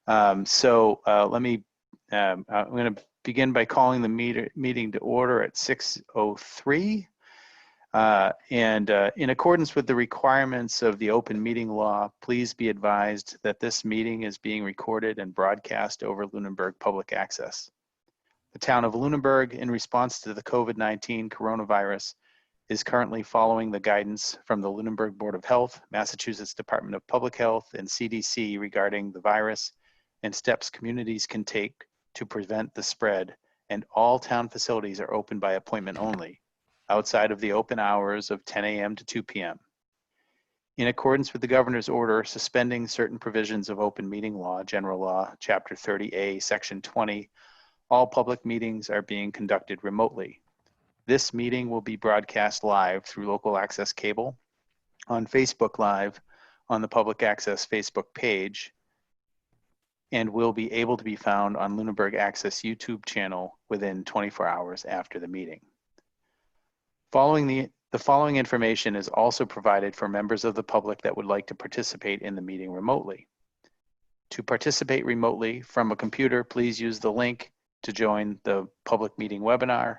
I'm going to begin by calling the meeting to order at 6:03. In accordance with the requirements of the open meeting law, please be advised that this meeting is being recorded and broadcast over Lunenburg Public Access. The town of Lunenburg, in response to the COVID-19 coronavirus, is currently following the guidance from the Lunenburg Board of Health, Massachusetts Department of Public Health, and CDC regarding the virus and steps communities can take to prevent the spread, and all town facilities are open by appointment only, outside of the open hours of 10 a.m. to 2 p.m. In accordance with the governor's order suspending certain provisions of open meeting law, General Law, Chapter 30A, Section 20, all public meetings are being conducted remotely. This meeting will be broadcast live through local access cable, on Facebook Live, on the Public Access Facebook page, and will be able to be found on Lunenburg Access YouTube channel within 24 hours after the meeting. The following information is also provided for members of the public that would like to participate in the meeting remotely. To participate remotely from a computer, please use the link to join the public meeting webinar,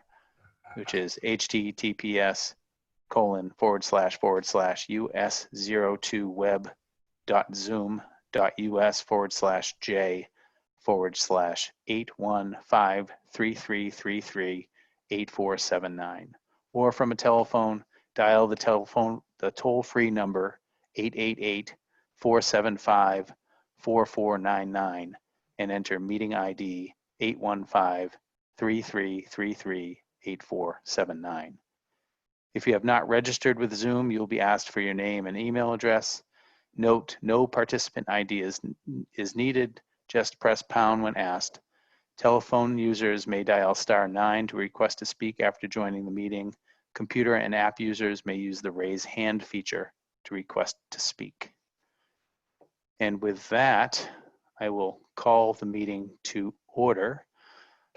which is https://us02web.zoom.us/j/81533338479. Or from a telephone, dial the toll-free number 888-475-4499 and enter meeting ID 815-3333-8479. If you have not registered with Zoom, you'll be asked for your name and email address. Note, no participant ID is needed. Just press pound when asked. Telephone users may dial *9 to request to speak after joining the meeting. Computer and app users may use the raise hand feature to request to speak. And with that, I will call the meeting to order.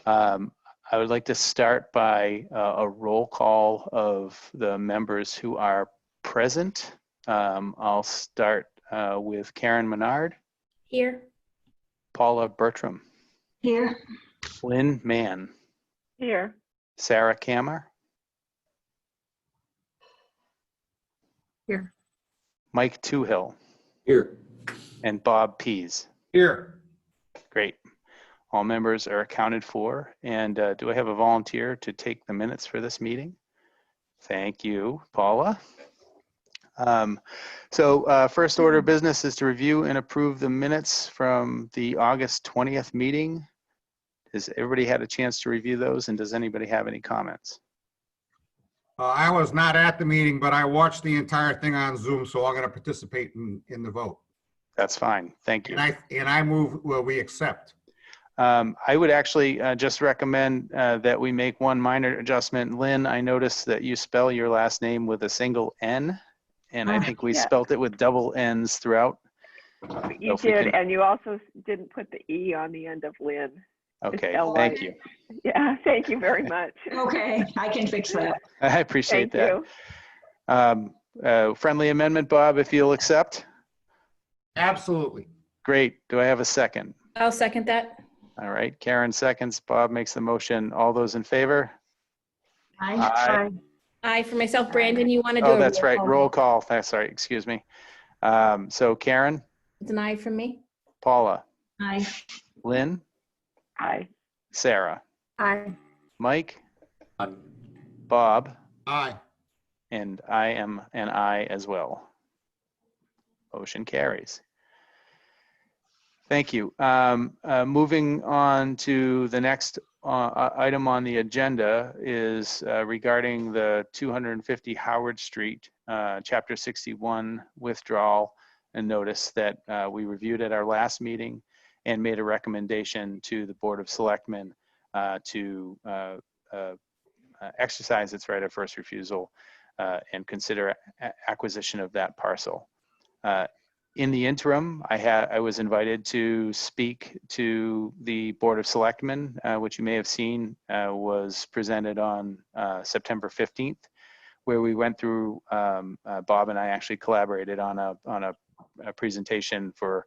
I would like to start by a roll call of the members who are present. I'll start with Karen Menard. Here. Paula Bertram. Here. Lynn Mann. Here. Sarah Kammer. Here. Mike Toohill. Here. And Bob Pease. Here. Great. All members are accounted for. And do I have a volunteer to take the minutes for this meeting? Thank you, Paula. First order of business is to review and approve the minutes from the August 20th meeting. Has everybody had a chance to review those, and does anybody have any comments? I was not at the meeting, but I watched the entire thing on Zoom, so I'm going to participate in the vote. That's fine. Thank you. And I move, well, we accept. I would actually just recommend that we make one minor adjustment. Lynn, I noticed that you spell your last name with a single N, and I think we spelt it with double N's throughout. You did, and you also didn't put the E on the end of Lynn. Okay, thank you. Yeah, thank you very much. Okay, I can fix that. I appreciate Thank that. you. Friendly amendment, Bob, if you'll accept. Absolutely. Great. Do I have a second? I'll second that. All right, Karen seconds. Bob makes the motion. All those in favor? Aye. Aye. Aye for myself. Brandon, you want to do Oh, that's right. Roll call. Sorry, excuse me. So Karen? It's an aye from me. Paula? Aye. Lynn? Aye. Sarah? Aye. Mike? Aye. Bob? Aye. And I am an aye as well. Motion carries. Thank you. Moving on to the next item on the agenda is regarding the 250 Howard Street, Chapter 61 withdrawal and notice that we reviewed at our last meeting and made a recommendation to the Board of Selectmen to exercise its right of first refusal and consider acquisition of that parcel. In the interim, I was invited to speak to the Board of Selectmen, which you may have seen was presented on September 15th, where we went through, Bob and I actually collaborated on a presentation for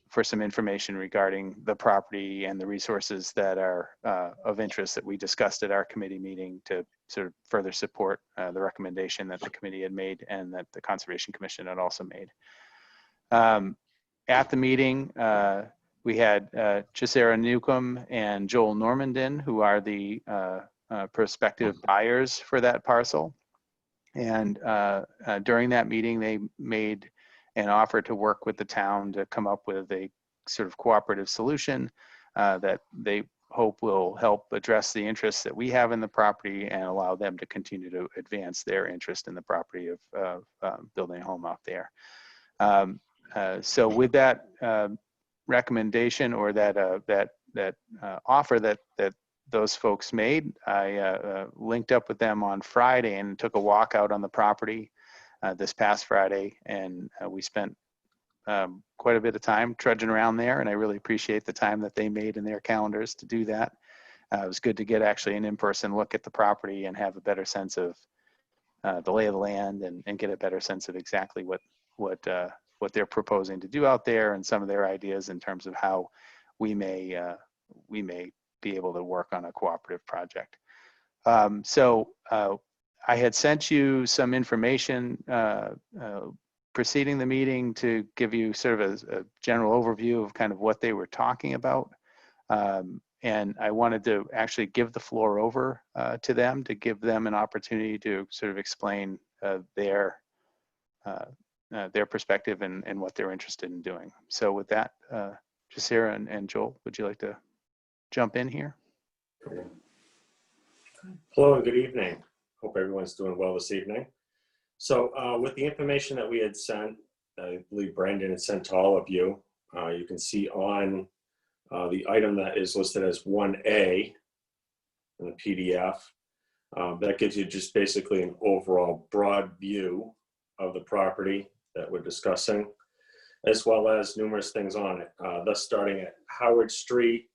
for some information regarding the property and the resources that are of interest that we discussed at our committee meeting to sort of further support the recommendation that the committee had made and that the Conservation Commission had also made. At the meeting, we had Chisara Newcomb and Joel Normandin, who are the prospective buyers for that parcel. And during that meeting, they made an offer to work with the town to come up with a sort of cooperative solution that they hope will help address the interests that we have in the property and allow them to continue to advance their interest in the property of building a home out there. So with that recommendation or that offer that those folks made, I linked up with them on Friday and took a walk out on the property this past Friday, and we spent quite a bit of time trudging around there, and I really appreciate the time that they made in their calendars to do that. It was good to get actually an in-person look at the property and have a better sense of the lay of the land and get a better sense of exactly what they're proposing to do out there and some of their ideas in terms of how we may be able to work on a cooperative project. So I had sent you some information preceding the meeting to give you sort of a general overview of kind of what they were talking about. And I wanted to actually give the floor over to them to give them an opportunity to sort of explain their perspective and what they're interested in doing. So with that, Jasira and Joel, would you like to jump in here? Hello and good evening. Hope everyone's doing well this evening. So with the information that we had sent, I believe Brandon had sent to all of you, you can see on the item that is listed as 1A in the PDF, that gives you just basically an overall broad view of the property that we're discussing, as well as numerous things on it, thus starting at Howard Street,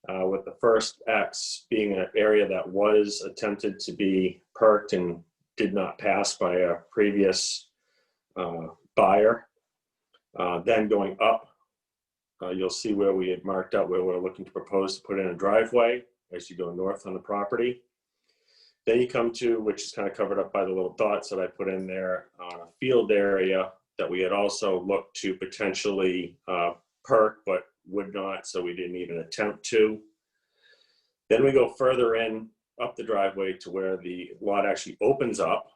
with the first X being an area that was attempted to be perked and did not pass by a previous buyer. Then going up, you'll see where we had marked out where we're looking to propose to put in a driveway as you go north on the property. Then you come to, which is kind of covered up by the little dots that I put in there, a field area that we had also looked to potentially perk, but would not, so we didn't even attempt to. Then we go further in up the driveway to where the lot actually opens up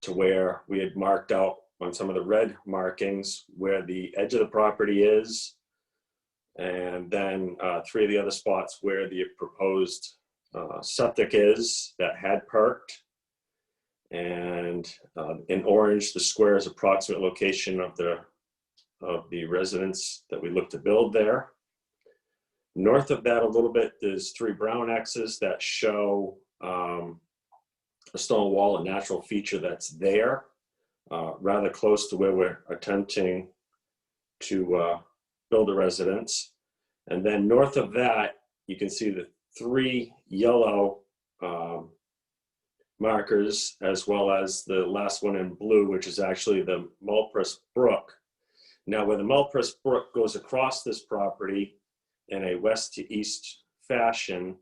to where we had marked out on some of the red markings where the edge of the property is, and then 3 of the other spots where the proposed septic is that had perked, and in orange the square is approximate location of the residence that we look to build there. North of that a little bit, there's 3 brown X's that show a stone wall, a natural feature that's there, rather close to where we're attempting to build a residence. And then north of that, you can see the 3 yellow markers, as well as the last one in blue, which is actually the Mulpris Brook. Now, where the Mulpris Brook goes across this property in a west to east fashion,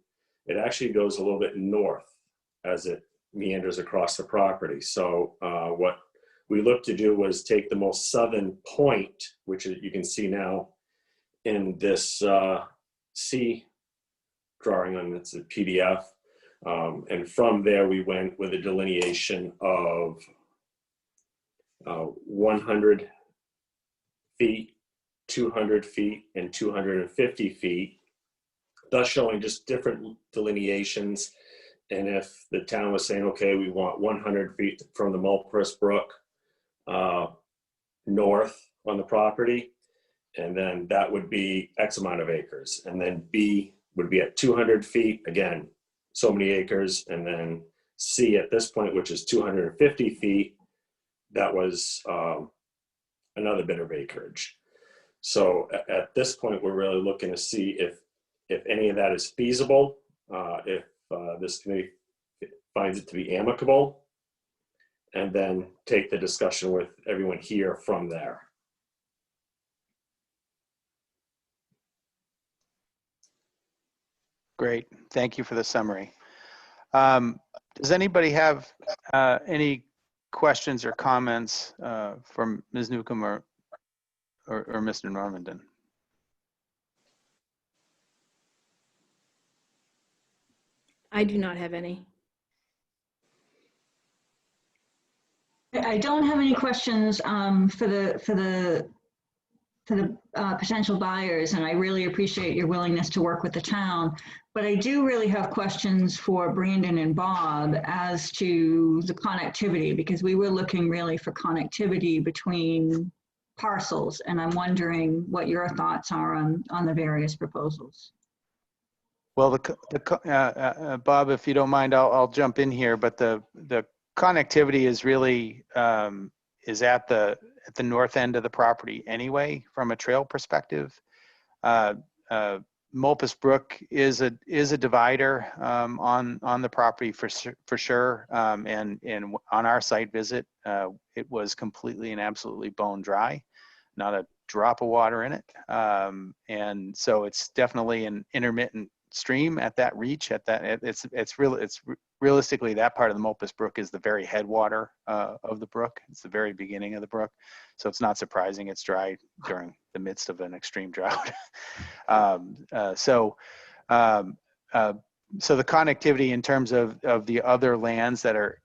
it actually goes a little bit north as it meanders across the property. So what we looked to do was take the most southern point, which you can see now in this C drawing on it's a PDF. And from there, we went with a delineation of 100 feet, 200 feet, and 250 feet, thus showing just different delineations. And if the town was saying, okay, we want 100 feet from the Mulpris Brook north on the property, and then that would be X amount of acres. And then B would be at 200 feet, again, so many acres. And then C at this point, which is 250 feet, that was another bit of acreage. So at this point, we're really looking to see if any of that is feasible, if this committee finds it to be amicable, and then take the discussion with everyone here from there. Great. Thank you for the summary. Does anybody have any questions or comments from Ms. Newcomb or Mr. Normandin? I do not have any. I don't have any questions for the potential buyers, and I really appreciate your willingness to work with the town. But I do really have questions for Brandon and Bob as to the connectivity, because we were looking really for connectivity between parcels, and I'm wondering what your thoughts are on the various proposals. Well, Bob, if you don't mind, I'll jump in here. But the connectivity is really is at the north end of the property anyway, from a trail perspective. Mulpus Brook is a divider on the property for sure. And on our site visit, it was completely and absolutely bone dry, not a drop of water in it. And so it's definitely an intermittent stream at that reach. It's realistically, that part of the Mulpus Brook is the very headwater of the brook. It's the very beginning of the brook, so it's not surprising it's dry during the midst of an extreme drought. So the connectivity in terms of the other lands that are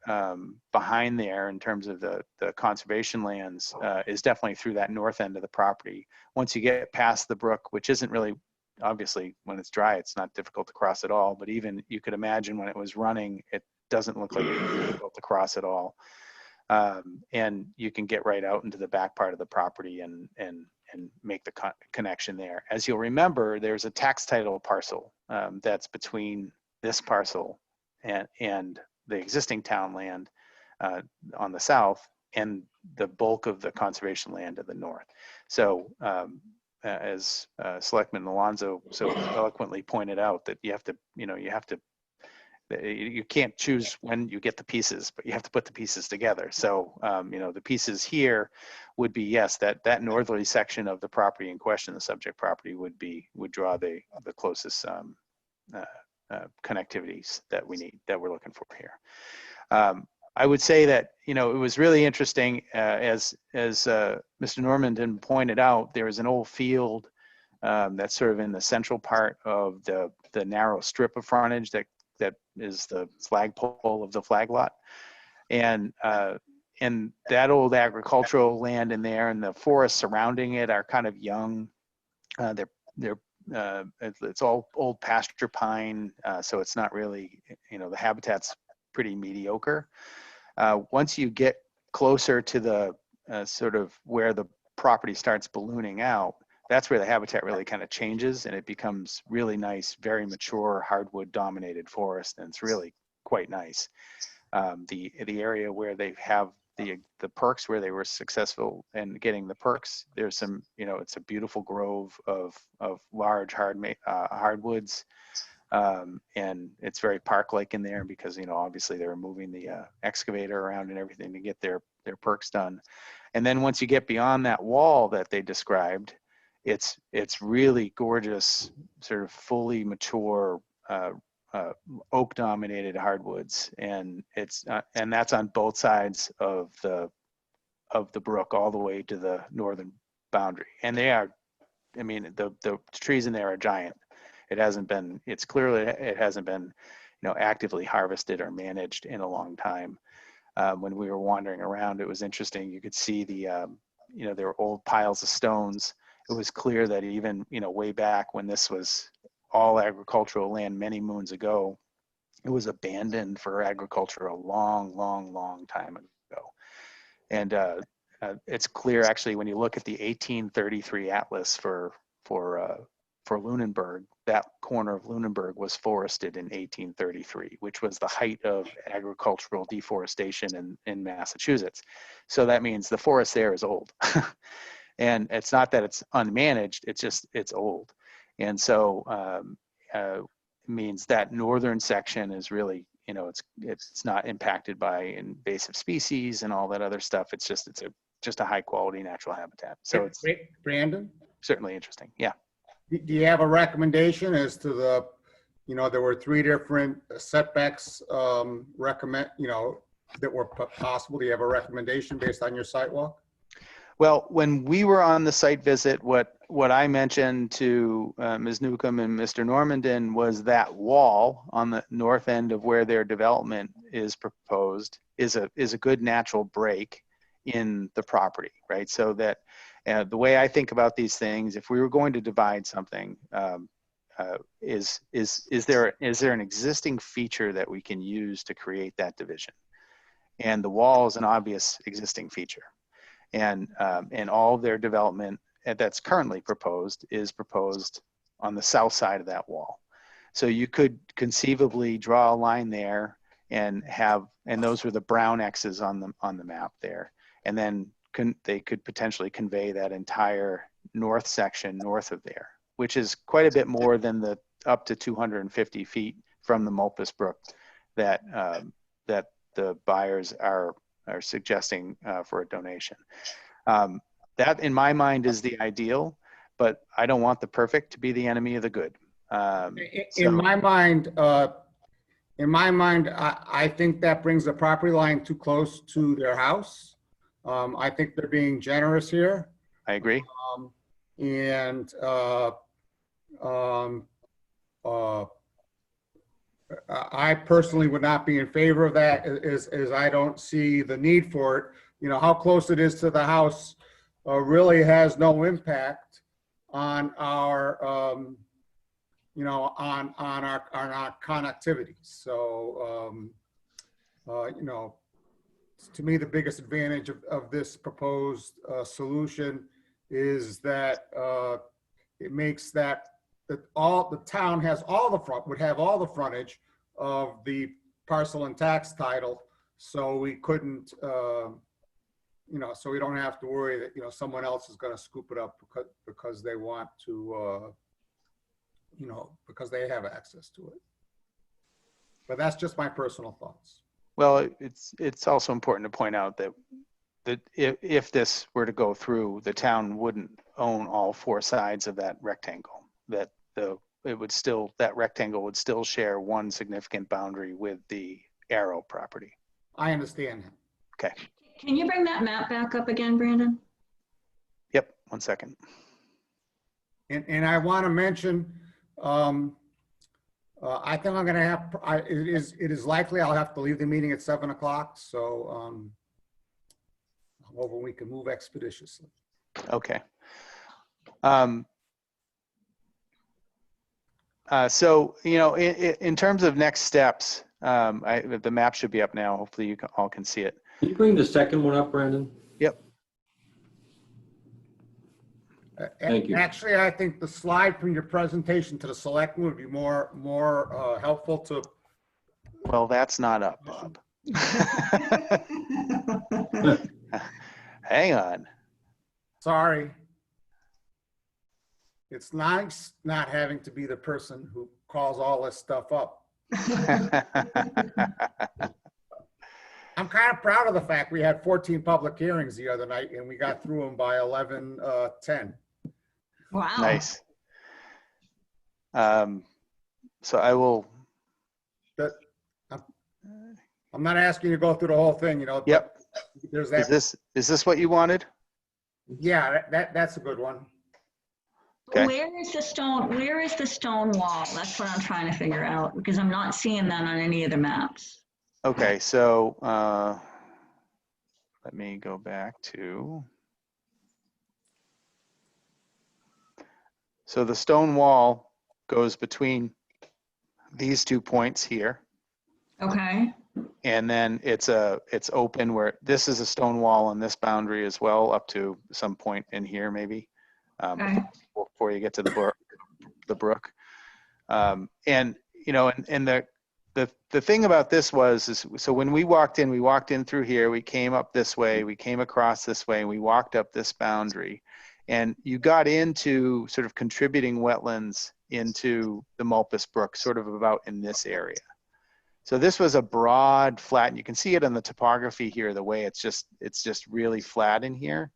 behind there, in terms of the conservation lands, is definitely through that north end of the property. Once you get past the brook, which isn't really, obviously when it's dry, it's not difficult to cross at all, but even you could imagine when it was running, it doesn't look like it's difficult to cross at all. And you can get right out into the back part of the property and make the connection there. As you'll remember, there's a tax title parcel that's between this parcel and the existing town land on the south, and the bulk of the conservation land to the north. So as Selectman Alonso so eloquently pointed out, that you can't choose when you get the pieces, but you have to put the pieces together. So, the pieces here would be, yes, that northerly section of the property in question, the subject property, would draw the closest connectivities that we need, that we're looking for here. I would say that, it was really interesting, as Mr. Normandin pointed out, there is an old field that's sort of in the central part of the narrow strip of frontage that is the flagpole of the flag lot. And that old agricultural land in there, and the forests surrounding it are kind of young. It's all old pasture pine, so it's not really, the habitat's pretty mediocre. Once you get closer to the sort of where the property starts ballooning out, that's where the habitat really kind of changes, and it becomes really nice, very mature hardwood dominated forest, and it's really quite nice. The area where they have the perks, where they were successful in getting the perks, there's some, it's a beautiful grove of large hardwoods, and it's very park-like in there because, obviously they were moving the excavator around and everything to get their perks done. And then once you get beyond that wall that they described, it's really gorgeous, sort of fully mature oak dominated hardwoods, and and that's on both sides of the brook all the way to the northern boundary. And they are, the trees in there are giant. It's clearly it hasn't been actively harvested or managed in a long time. When we were wandering around, it was interesting. You could see there were old piles of stones. It was clear that even, way back when this was all agricultural land many moons ago, it was abandoned for agriculture a long, long, long time ago. And it's clear, actually, when you look at the 1833 atlas for Lunenburg, that corner of Lunenburg was forested in 1833, which was the height of agricultural deforestation in Massachusetts. So that means the forest there is old. And it's not that it's unmanaged, it's old. And so it means that northern section is really, it's not impacted by invasive species and all that other stuff. It's just a high quality natural habitat. So it's Brandon, certainly interesting. Yeah. do you have a recommendation as to you know, there were 3 different setbacks that were possible. Do you have a recommendation based on your site walk? Well, when we were on the site visit, what I mentioned to Ms. Newcomb and Mr. Normandin was that wall on the north end of where their development is proposed is a good natural break in the property, right? So that the way I think about these things, if we were going to divide something, is there an existing feature that we can use to create that division? And the wall is an obvious existing feature. And all of their development that's currently proposed is proposed on the south side of that wall. So you could conceivably draw a line there and those were the brown X's on the map there. And then they could potentially convey that entire north section north of there, which is quite a bit more than the up to 250 feet from the Mulpus Brook that the buyers are suggesting for a donation. That in my mind is the ideal, but I don't want the perfect to be the enemy of the good. In my mind, I think that brings the property line too close to their house. I think they're being generous here. I agree. I personally would not be in favor of that, as I don't see the need for it. You know, how close it is to the house really has no impact on our, on our connectivity. So, you know, to me, the biggest advantage of this proposed solution is that it makes that the town has would have all the frontage of the parcel and tax title, so we couldn't, so we don't have to worry that someone else is going to scoop it up because they want to, because they have access to it. But that's just my personal thoughts. Well, it's also important to point out that if this were to go through, the town wouldn't own all 4 sides of that rectangle. That that rectangle would still share one significant boundary with the Arrow property. I understand. Okay. Can you bring that map back up again, Brandon? Yep, 1 second. And I want to mention, I think I'm going to have, it is likely I'll have to leave the meeting at 7 o'clock. So I'm hoping we can move expeditiously. Okay. So, in terms of next steps, the map should be up now. Hopefully you all can see it. Can you bring the second one up, Brandon? Yep. Thank you. Actually, I think the slide from your presentation to the selectmen would be more helpful to. Well, that's not up, Bob. Hang on. Sorry. It's nice not having to be the person who calls all this stuff up. I'm kind of proud of the fact we had 14 public hearings the other night and we got through them by 11:10. Wow. Nice. So I will. I'm not asking you to go through the whole thing, Yep. There's that. Is this what you wanted? Yeah, that's a good one. Okay. Where is the stone wall? That's what I'm trying to figure out, because I'm not seeing that on any of the maps. Okay, so let me go back to. So the stone wall goes between these 2 points here. Okay. And then it's open where this is a stone wall on this boundary as well, up to some point in here maybe, Okay. before you get to the brook. And the thing about this is so when we walked in through here, we came up this way, we came across this way, and we walked up this boundary. And you got into sort of contributing wetlands into the Mulpus Brook, sort of about in this area. So this was a broad, flat, and you can see it on the topography here, the way it's just really flat in here.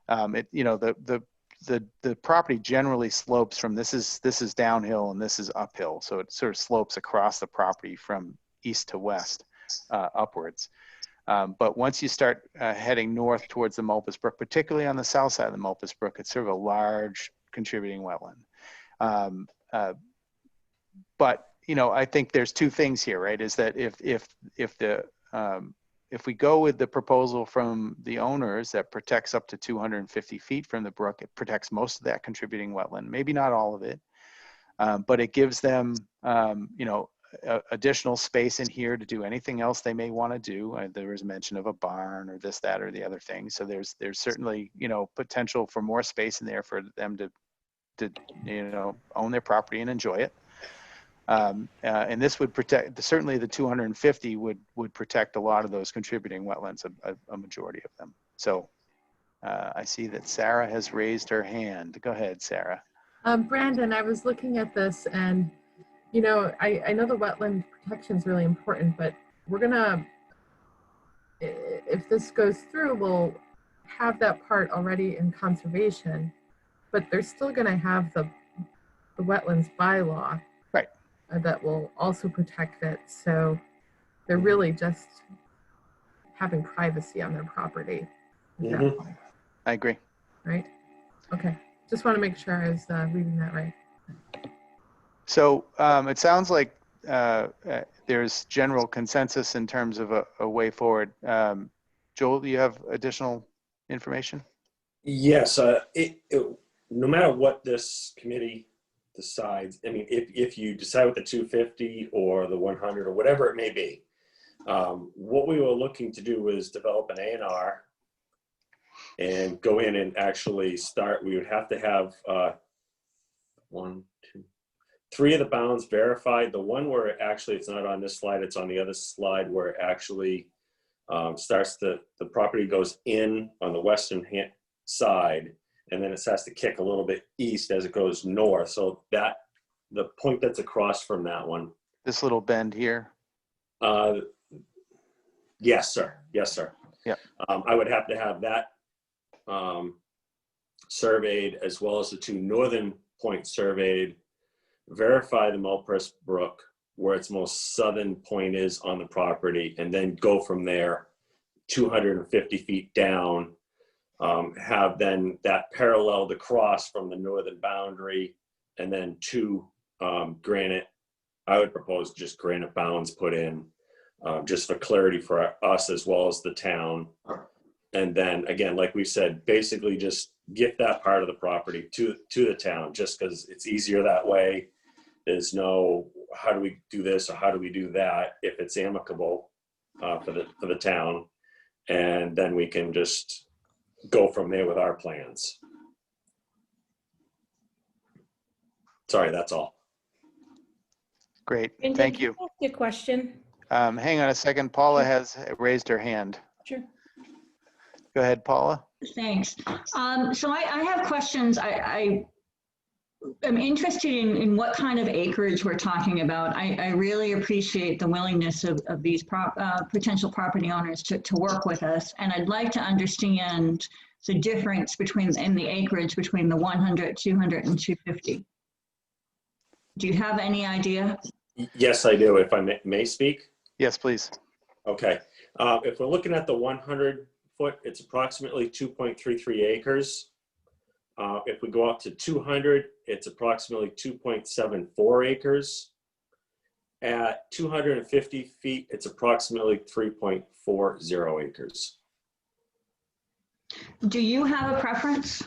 The the property generally slopes from, this is downhill and this is uphill. So it sort of slopes across the property from east to west, upwards. But once you start heading north towards the Mulpus Brook, particularly on the south side of the Mulpus Brook, it's sort of a large contributing wetland. But I think there's two things here, right? Is that if we go with the proposal from the owners that protects up to 250 feet from the brook, it protects most of that contributing wetland, maybe not all of it, but it gives them, additional space in here to do anything else they may want to do. There was mention of a barn or this, that, or the other thing. So there's certainly, potential for more space in there for them to own their property and enjoy it. And this would protect, certainly the 250 would protect a lot of those contributing wetlands, a majority of them. So I see that Sarah has raised her hand. Go ahead, Sarah. Brandon, I was looking at this and, I know the wetland protection is really important, but we're gonna, if this goes through, we'll have that part already in conservation, but they're still gonna have the wetlands bylaw. Right. That will also protect it. So they're really just having privacy on their property at that point. I agree. Right? Okay. Just want to make sure I was reading that right. So it sounds like there's general consensus in terms of a way forward. Joel, do you have additional information? Yes. No matter what this committee decides, I mean, if you decide with the 250 or the 100 or whatever it may be, what we were looking to do is develop an A&R and go in and actually start. We would have to have 3 of the bounds verified. The one where actually it's not on this slide, it's on the other slide where it actually starts the property goes in on the western side, and then it starts to kick a little bit east as it goes north. So that the point that's across from that one. This little bend here? Yes, sir. Yes, sir. Yeah. I would have to have that surveyed, as well as the 2 northern points surveyed, verify the Mulpus Brook, where its most southern point is on the property, and then go from there 250 feet down, have then that paralleled across from the northern boundary, and then 2 granite, I would propose just granite bounds put in, just for clarity for us as well as the town. And then again, like we said, basically just gift that part of the property to the town, just because it's easier that way. There's no, how do we do this or how do we do that, if it's amicable for the town. And then we can just go from there with our plans. Sorry, that's all. Great, And thank can you. I ask you a question? Hang on a second. Paula has raised her hand. Sure. Go ahead, Paula. Thanks. So I have questions. I'm interested in what kind of acreage we're talking about. I really appreciate the willingness of these potential property owners to work with us. And I'd like to understand the difference in the acreage between the 100, 200, and 250. Do you have any idea? Yes, I do, if I may speak. Yes, please. Okay. If we're looking at the 100 foot, it's approximately 2.33 acres. If we go up to 200, it's approximately 2.74 acres. At 250 feet, it's approximately 3.40 acres. Do you have a preference?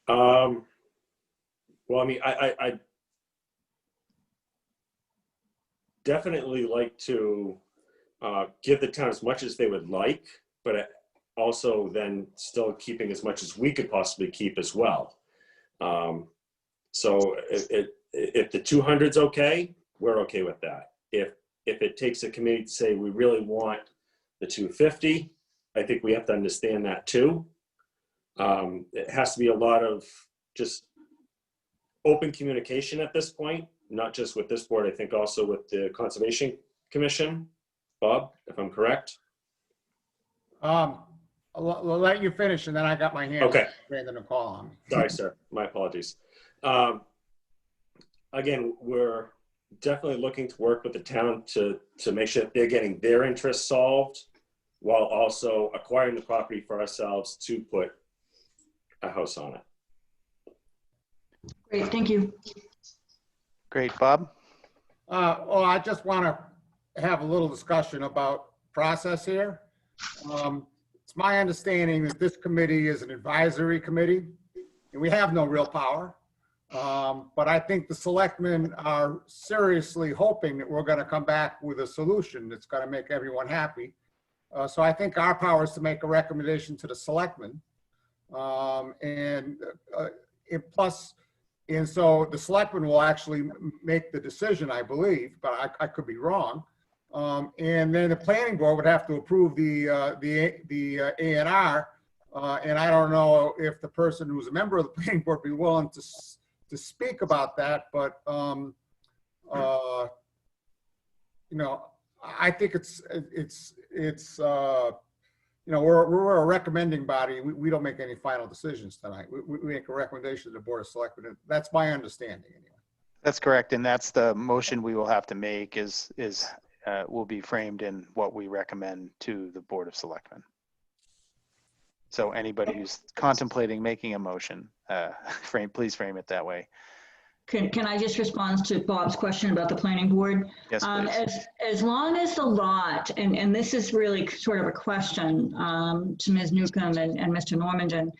Well, I mean, I definitely like to give the town as much as they would like, but also then still keeping as much as we could possibly keep as well. So if the 200's okay, we're okay with that. If it takes a committee to say we really want the 250, I think we have to understand that too. It has to be a lot of just open communication at this point, not just with this board, I think also with the Conservation Commission. Bob, if I'm correct? I'll let you finish, and then I got my hand. Okay. Brandon, a call on me. Sorry, sir. My apologies. Again, we're definitely looking to work with the town to make sure that they're getting their interests solved while also acquiring the property for ourselves to put a house on it. Great, thank you. Great. Bob? Well, I just want to have a little discussion about process here. It's my understanding that this committee is an advisory committee, and we have no real power. But I think the selectmen are seriously hoping that we're going to come back with a solution that's going to make everyone happy. So I think our power is to make a recommendation to the selectmen. And so the selectmen will actually make the decision, I believe, but I could be wrong. And then the planning board would have to approve the A&R. And I don't know if the person who's a member of the planning board would be willing to speak about that, but you know, I think it's you know, we're a recommending body. We don't make any final decisions tonight. We make a recommendation to the Board of Selectmen. That's my understanding anyway. That's correct. And that's the motion we will have to make will be framed in what we recommend to the Board of Selectmen. So anybody who's contemplating making a motion, please frame it that way. Can I just respond to Bob's question about the planning board? Yes, please. As long as the lot, and this is really sort of a question to Ms. Newcomb and Mr. Normandin,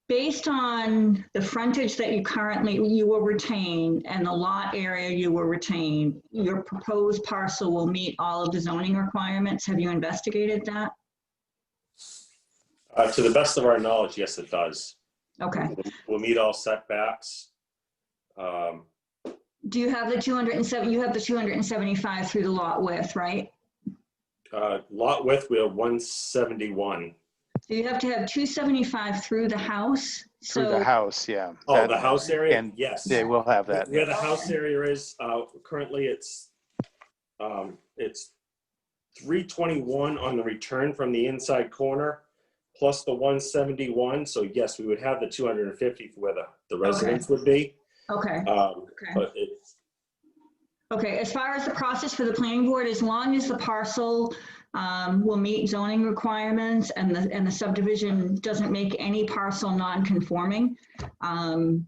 based on the frontage that you will retain and the lot area you will retain, your proposed parcel will meet all of the zoning requirements. Have you investigated that? To the best of our knowledge, yes, it does. Okay. We'll meet all setbacks. Do you have the 207? You have the 275 through the lot width, right? Lot width, we have 171. So you have to have 275 through the house. Through the house, yeah. Oh, the house area? And yes. they will have that. Where the house area is, currently it's 321 on the return from the inside corner, plus the 171. So yes, we would have the 250 for where the residence would be. Okay. But Okay, as far as the process for the planning board, as long as the parcel will meet zoning requirements and the subdivision doesn't make any parcel non-conforming, and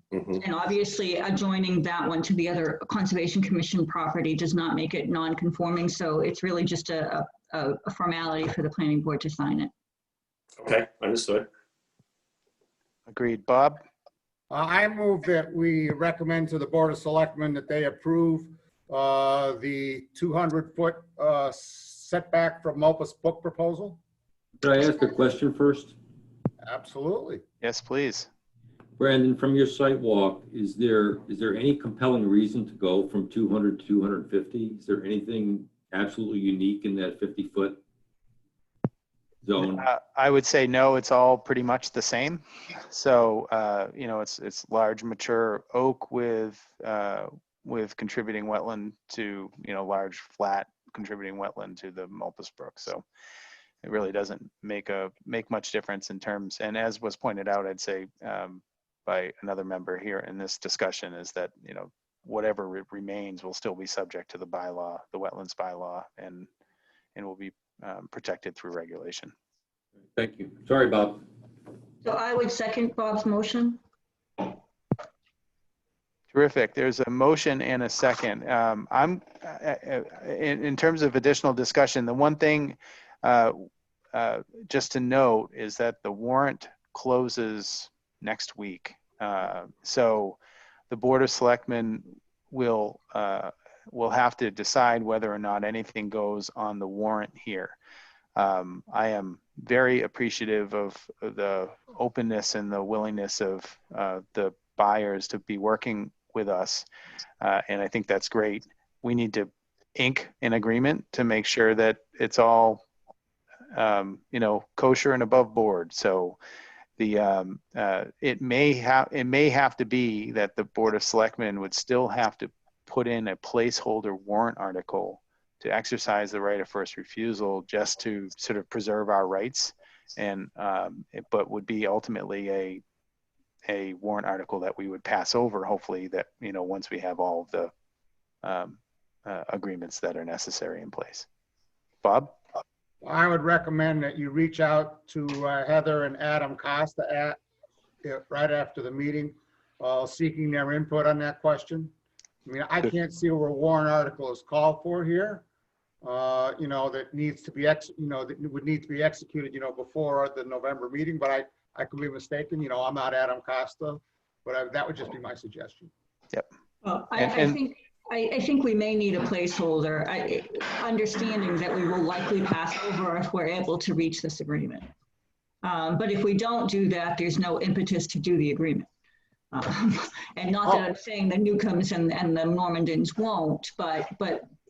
obviously adjoining that one to the other Conservation Commission property does not make it non-conforming, so it's really just a formality for the planning board to sign it. Okay, understood. Agreed. Bob? I move that we recommend to the Board of Selectmen that they approve the 200-foot setback from Mulpus Book proposal. Could I ask a question first? Absolutely. Yes, please. Brandon, from your site walk, is there any compelling reason to go from 200 to 250? Is there anything absolutely unique in that 50-foot zone? I would say no, it's all pretty much the same. So, you know, it's large mature oak with contributing wetland to, you know, large flat contributing wetland to the Mulpus Brook. So it really doesn't make much difference in terms, and as was pointed out, I'd say by another member here in this discussion, is that, you know, whatever remains will still be subject to the bylaw, the wetlands bylaw, and will be protected through regulation. Thank you. Sorry, Bob. So I would second Bob's motion. Terrific. There's a motion and a second. In terms of additional discussion, the one thing just to note is that the warrant closes next week. So the Board of Selectmen will have to decide whether or not anything goes on the warrant here. I am very appreciative of the openness and the willingness of the buyers to be working with us, and I think that's great. We need to ink an agreement to make sure that it's all you know, kosher and above board. So the it may have to be that the Board of Selectmen would still have to put in a placeholder warrant article to exercise the right of first refusal, just to sort of preserve our rights and but would be ultimately a warrant article that we would pass over, hopefully, that, you know, once we have all of the agreements that are necessary in place. Bob? I would recommend that you reach out to Heather and Adam Costa right after the meeting, seeking their input on that question. I mean, I can't see where a warrant article is called for here, you know, that needs to be, that would need to be executed, you know, before the November meeting, but I could be mistaken. You know, I'm not Adam Costa, but that would just be my suggestion. Yep. Well, I think we may need a placeholder, understanding that we will likely pass over if we're able to reach this agreement. But if we don't do that, there's no impetus to do the agreement. And not that I'm saying the Newcombs and the Normandins won't, but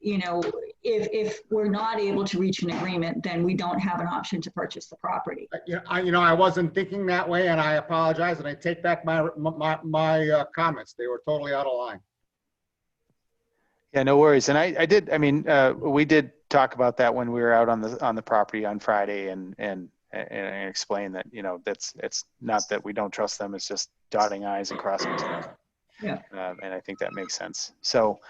you know, if we're not able to reach an agreement, then we don't have an option to purchase the property. I wasn't thinking that way, and I apologize, and I take back my comments. They were totally out of line. Yeah, no worries. And we did talk about that when we were out on the property on Friday, and explain that, you know, it's not that we don't trust them, it's just dotting I's and crossing T's. Yeah. And I think that makes sense. So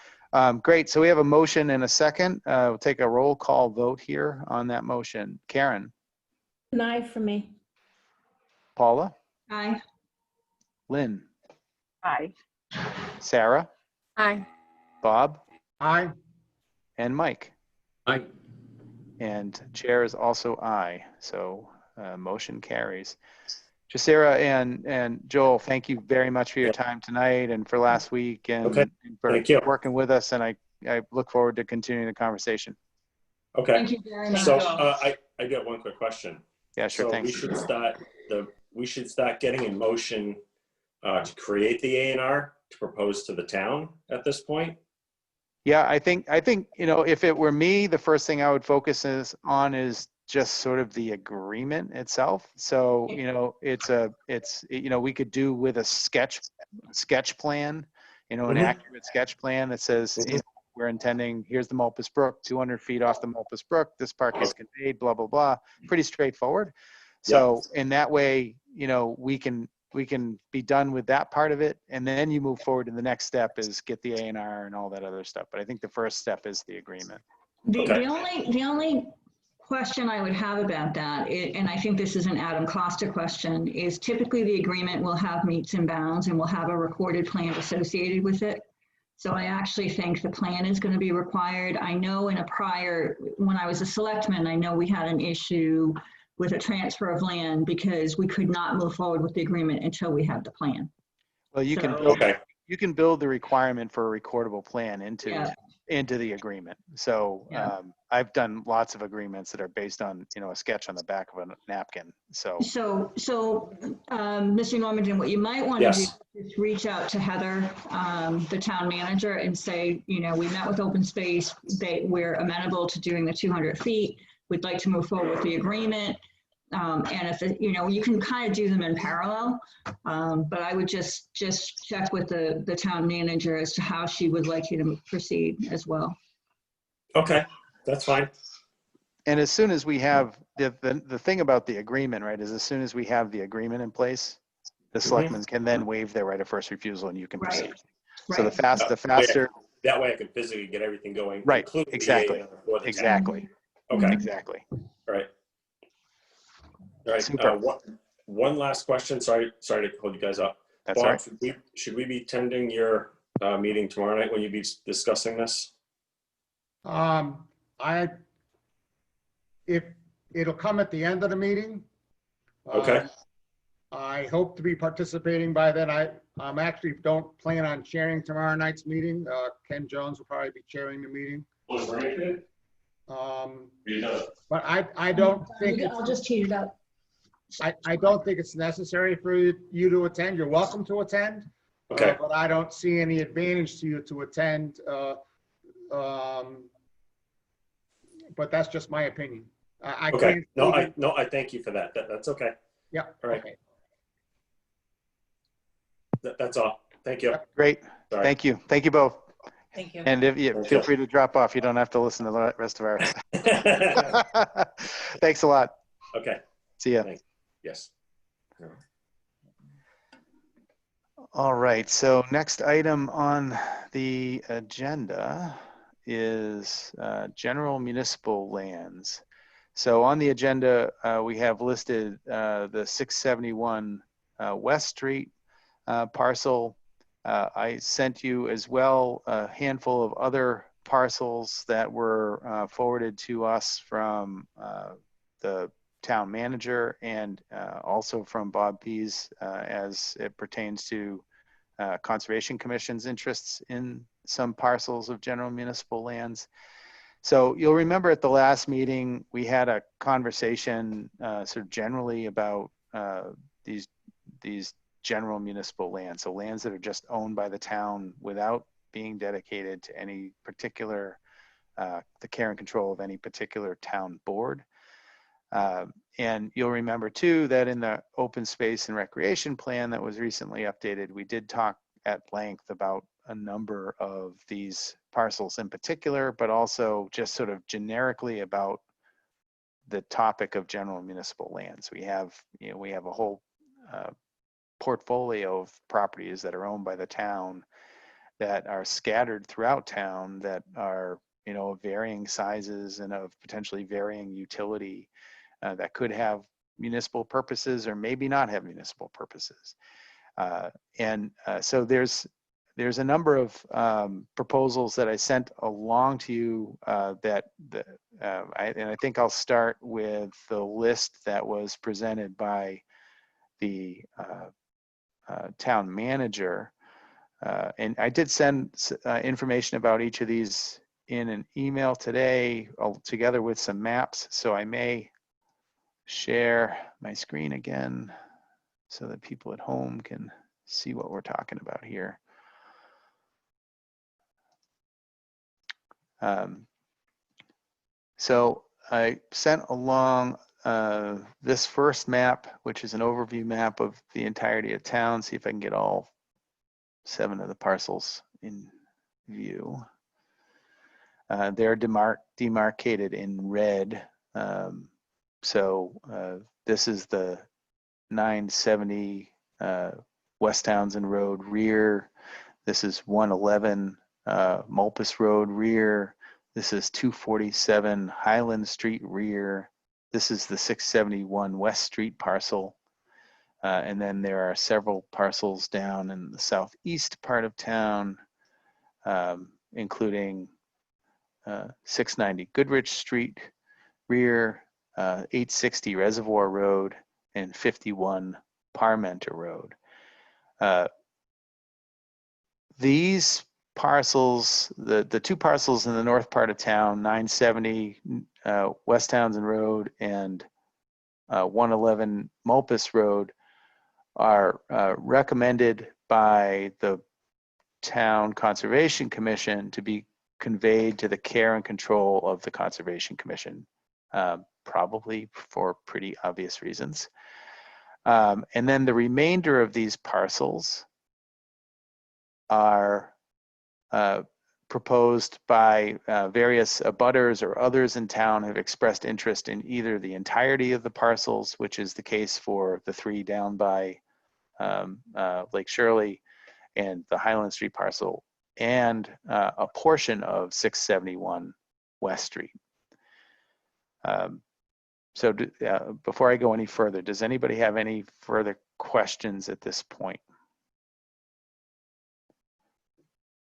great. So we have a motion and a second. We'll take a roll call vote here on that motion. Karen? An aye for me. Paula? Aye. Lynn? Aye. Sarah? Aye. Bob? Aye. And Mike? Aye. And chair is also aye. So motion carries. Jacera and Joel, thank you very much for your time tonight and for last week, and Okay. for Thank you. working with us. And I look forward to continuing the conversation. Okay. Thank you very much. So I do have one quick question. Yeah, sure. So Thanks. we should start getting in motion to create the A&R to propose to the town at this point. Yeah, I think, you know, if it were me, the first thing I would focus on is just sort of the agreement itself. So, you know, you know, we could do with a sketch plan, you know, an accurate sketch plan that says, you know, we're intending, here's the Mulpus Brook, 200 feet off the Mulpus Brook, this park is conveyed, blah, blah, blah. Pretty straightforward. So in that way, you know, we can be done with that part of it, and then you move forward, and the next step is get the A&R and all that other stuff. But I think the first step is the agreement. The only question I would have about that, and I think this is an Adam Costa question, is typically the agreement will have meets and bounds and will have a recorded plan associated with it. So I actually think the plan is going to be required. I know when I was a selectman, I know we had an issue with a transfer of land because we could not move forward with the agreement until we had the plan. Well, you can build the requirement for a recordable plan into the agreement. So I've done lots of agreements that are based on, you know, a sketch on the back of a napkin. So Mr. Normandin, what you might want to do is reach out to Heather, the town manager, and say, you know, we met with Open Space. We're amenable to doing the 200 feet. We'd like to move forward with the agreement. And if you know, you can kind of do them in parallel, but I would just check with the town manager as to how she would like you to proceed as well. Okay, that's fine. And as soon as we have the thing about the agreement, right, is as soon as we have the agreement in place, the selectmen can then waive their right of first refusal, and you can proceed. So the faster. That way I can physically get everything going. Right. Exactly. Okay. Exactly. All right. All right. Super. One last question. Sorry to hold you guys up. That's Bob, all right. Should we be attending your meeting tomorrow night when you be discussing this? If it'll come at the end of the meeting. Okay. I hope to be participating by then. I actually don't plan on chairing tomorrow night's meeting. Ken Jones will probably be chairing the meeting. But I don't think I'll just heat it up. I don't think it's necessary for you to attend. You're welcome to attend. Okay. But I don't see any advantage to you to attend. But that's just my opinion. Okay. I thank you for that. That's okay. Yeah. All right. Okay. That's all. Thank you. Great. Sorry. Thank you. Thank you both. Thank you. And feel free to drop off. You don't have to listen to the rest of our. Thanks a lot. Okay. See ya. Yes. All right, so next item on the agenda is general municipal lands. So on the agenda, we have listed the 671 West Street parcel. I sent you as well a handful of other parcels that were forwarded to us from the town manager and also from Bob Pease as it pertains to Conservation Commission's interests in some parcels of general municipal lands. So you'll remember at the last meeting, we had a conversation sort of generally about these general municipal lands, so lands that are just owned by the town without being dedicated to any particular, the care and control of any particular town board. And you'll remember too that in the open space and recreation plan that was recently updated, we did talk at length about a number of these parcels in particular, but also just sort of generically about the topic of general municipal lands. We have a whole portfolio of properties that are owned by the town that are scattered throughout town that are, of varying sizes and of potentially varying utility that could have municipal purposes or maybe not have municipal purposes. So there's a number of proposals that I sent along to you and I think I'll start with the list that was presented by the town manager. And I did send information about each of these in an email today together with some maps. So I may share my screen again so that people at home can see what we're talking about here. So I sent along this first map, which is an overview map of the entirety of town. See if I can get all 7 of the parcels in view. They're demarcated in red. This is the 970 West Townsend Road rear. This is 111 Mulpus Road rear. This is 247 Highland Street rear. This is the 671 West Street parcel. And then there are several parcels down in the southeast part of town, including 690 Goodrich Street rear, 860 Reservoir Road, and 51 Parmenter Road. These parcels, the 2 parcels in the north part of town, 970 West Townsend Road and 111 Mulpus Road, are recommended by the Town Conservation Commission to be conveyed to the care and control of the Conservation Commission, probably for pretty obvious reasons. And then the remainder of these parcels are proposed by various abutters or others in town who have expressed interest in either the entirety of the parcels, which is the case for the 3 down by Lake Shirley and the Highland Street parcel, and a portion of 671 West Street. Before I go any further, does anybody have any further questions at this point?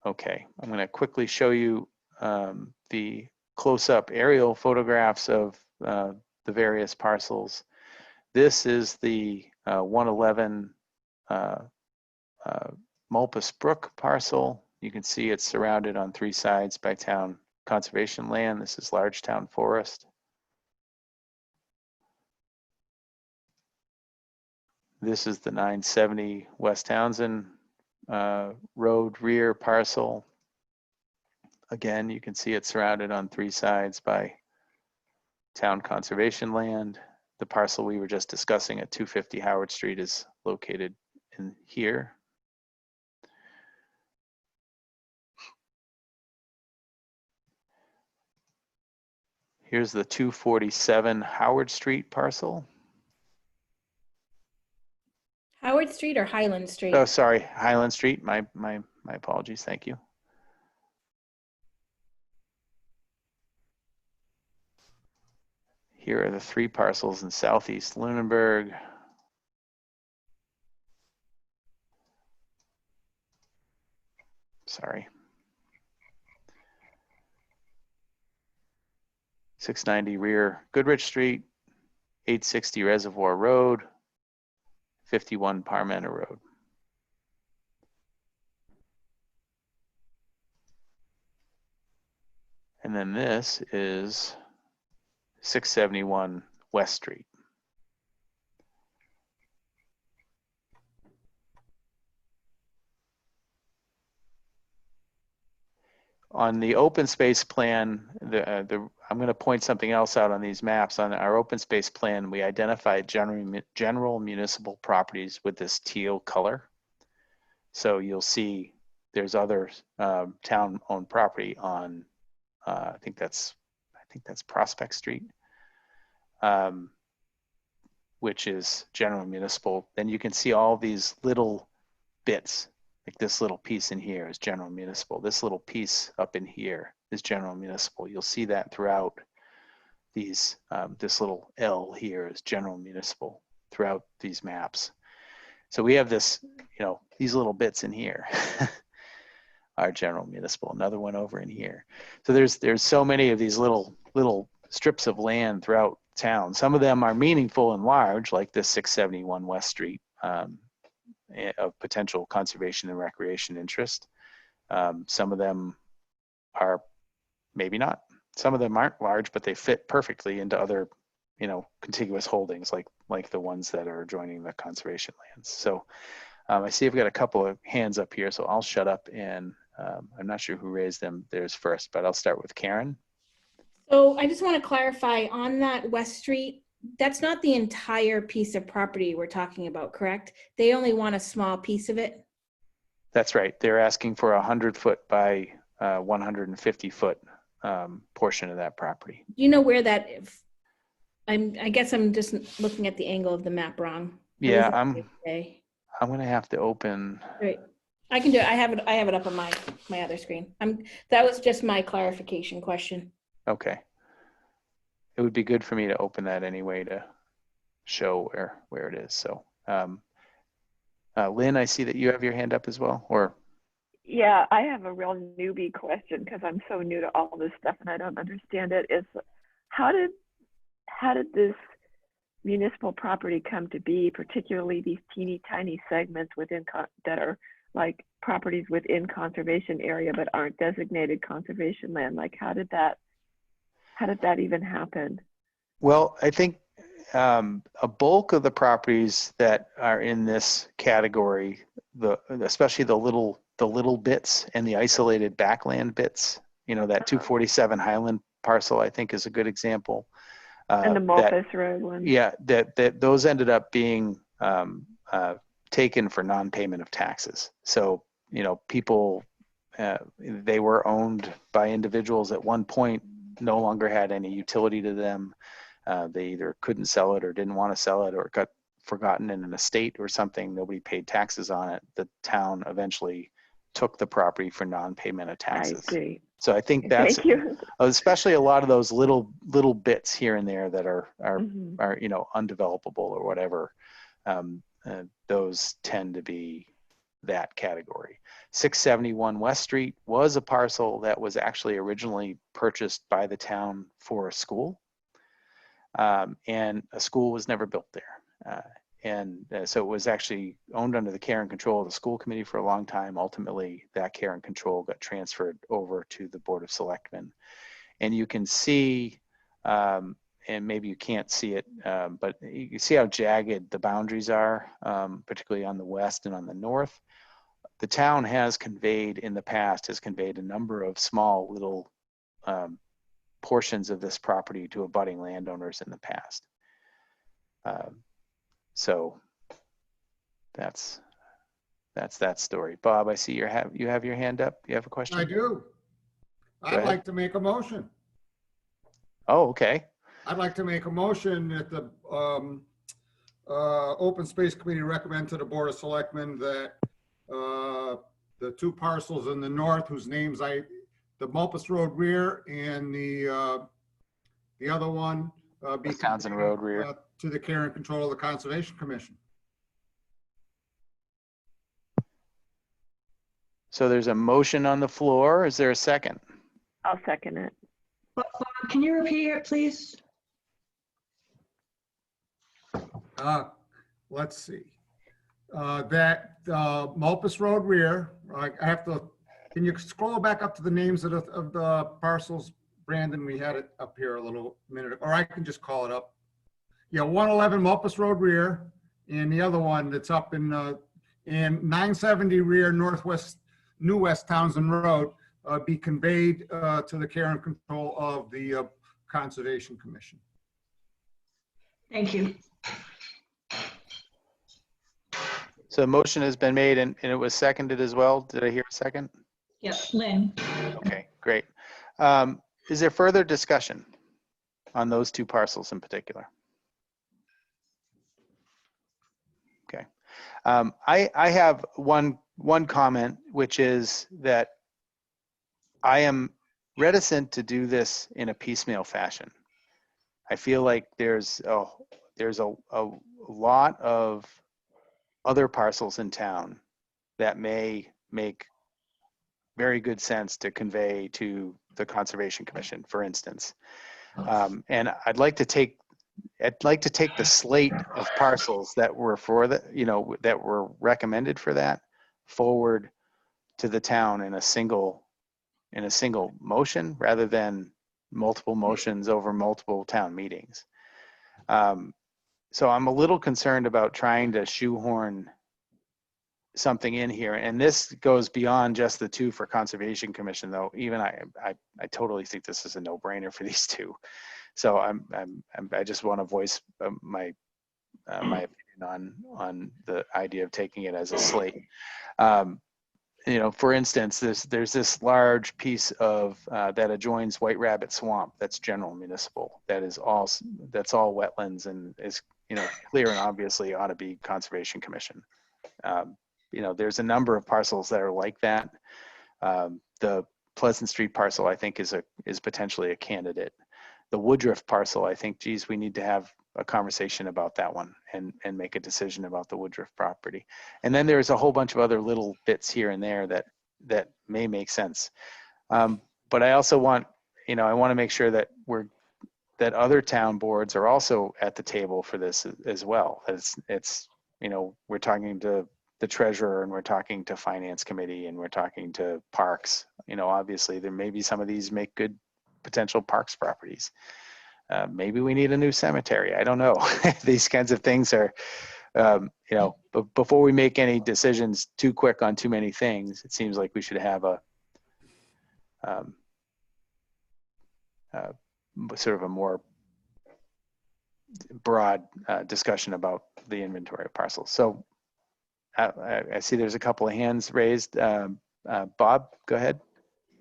Okay, I'm going to quickly show you the close-up aerial photographs of the various parcels. This is the 111 Mulpus Brook parcel. You can see it's surrounded on 3 sides by town conservation land. This is large town forest. This is the 970 West Townsend Road rear parcel. Again, you can see it's surrounded on 3 sides by town conservation land. The parcel we were just discussing at 250 Howard Street is located in here. Here's the 247 Howard Street parcel. Howard Street or Highland Street? Oh, sorry, Highland Street. My apologies. Thank you. Here are the 3 parcels in southeast Lunenburg. Sorry. 690 rear Goodrich Street, 860 Reservoir Road, 51 Parmenter Road. And then this is 671 West Street. On the open space plan, I'm going to point something else out on these maps. On our open space plan, we identified general municipal properties with this teal color. So you'll see there's other town-owned property on, I think that's Prospect Street, which is general municipal. Then you can see all these little bits. Like this little piece in here is general municipal. This little piece up in here is general municipal. You'll see that throughout these, this little L here is general municipal throughout these maps. So we have this, these little bits in here are general municipal. Another one over in here. So there's so many of these little strips of land throughout town. Some of them are meaningful and large, like this 671 West Street. Of potential conservation and recreation interest. Some of them are maybe not. Some of them aren't large, but they fit perfectly into other, contiguous holdings like the ones that are adjoining the conservation lands. So I see I've got a couple of hands up here, so I'll shut up and I'm not sure who raised theirs first, but I'll start with Karen. So I just want to clarify on that West Street, that's not the entire piece of property we're talking about, correct? They only want a small piece of it? That's right. They're asking for 100-foot by 150-foot portion of that property. Do you know where that is? I guess I'm just looking at the angle of the map wrong. Yeah, I'm going to have to open. Right. I can do it. I have it up on my other screen. That was just my clarification question. Okay. It would be good for me to open that anyway to show where it is. So, Lynn, I see that you have your hand up as well, or? Yeah, I have a real newbie question because I'm so new to all this stuff and I don't understand it. Is how did this municipal property come to be, particularly these teeny tiny segments within that are like properties within conservation area but aren't designated conservation land? Like how did that even happen? Well, I think a bulk of the properties that are in this category, especially the little bits and the isolated backland bits, that 247 Highland parcel, I think is a good example. And the Malthus Road one. Yeah, that those ended up being taken for non-payment of taxes. So, people, they were owned by individuals at one point, no longer had any utility to them. They either couldn't sell it or didn't want to sell it or got forgotten in an estate or something. Nobody paid taxes on it. The town eventually took the property for non-payment of taxes. I see. So I think that's, Thank you. especially a lot of those little bits here and there that are Mm-hmm. undevelopable or whatever. Those tend to be that category. 671 West Street was a parcel that was actually originally purchased by the town for a school, and a school was never built there. So it was actually owned under the care and control of the school committee for a long time. Ultimately, that care and control got transferred over to the Board of Selectmen. And you can see, and maybe you can't see it, but you can see how jagged the boundaries are, particularly on the west and on the north. The town has conveyed a number of small little portions of this property to abutting landowners in the past. So that's that story. Bob, I see you have your hand up. You have a question? I do. I'd like to make a motion. Oh, okay. I'd like to make a motion that the Open Space Committee recommend to the Board of Selectmen that the two parcels in the north whose names the Mulpus Road rear and the other one be West Townsend Road rear. to the care and control of the Conservation Commission. So there's a motion on the floor. Is there a second? I'll second it. Bob, can you repeat it, please? Let's see. That Mulpus Road rear, I have to, can you scroll back up to the names of the parcels? Brandon, we had it up here a little minute, or I can just call it up. Yeah, 111 Mulpus Road rear, and the other one that's up in 970 rear northwest, New West Townsend Road, be conveyed to the care and control of the Conservation Commission. Thank you. So a motion has been made and it was seconded as well. Did I hear a second? Yep, Lynn. Okay, great. Is there further discussion on those two parcels in particular? Okay. I have one comment, which is that I am reticent to do this in a piecemeal fashion. I feel like there's a lot of other parcels in town that may make very good sense to convey to the Conservation Commission, for instance. And I'd like to take the slate of parcels that were for the, that were recommended for that forward to the town in a single motion rather than multiple motions over multiple town meetings. So I'm a little concerned about trying to shoehorn something in here, and this goes beyond just the two for Conservation Commission, though. Even I totally think this is a no-brainer for these two. So I just want to voice my opinion on the idea of taking it as a slate. For instance, there's this large piece of that adjoins White Rabbit Swamp. That's general municipal. That's all wetlands and is clear and obviously ought to be Conservation Commission. There's a number of parcels that are like that. The Pleasant Street parcel, I think, is potentially a candidate. The Woodruff parcel, I think, geez, we need to have a conversation about that one and make a decision about the Woodruff property. And then there's a whole bunch of other little bits here and there that may make sense. But I also want, I want to make sure that that other town boards are also at the table for this as well. It's we're talking to the treasurer and we're talking to finance committee and we're talking to parks. Obviously there may be some of these make good potential parks properties. Maybe we need a new cemetery. I don't know. These kinds of things are, but before we make any decisions too quick on too many things, it seems like we should have a sort of a more broad discussion about the inventory of parcels. So I see there's a couple of hands raised. Bob, go ahead.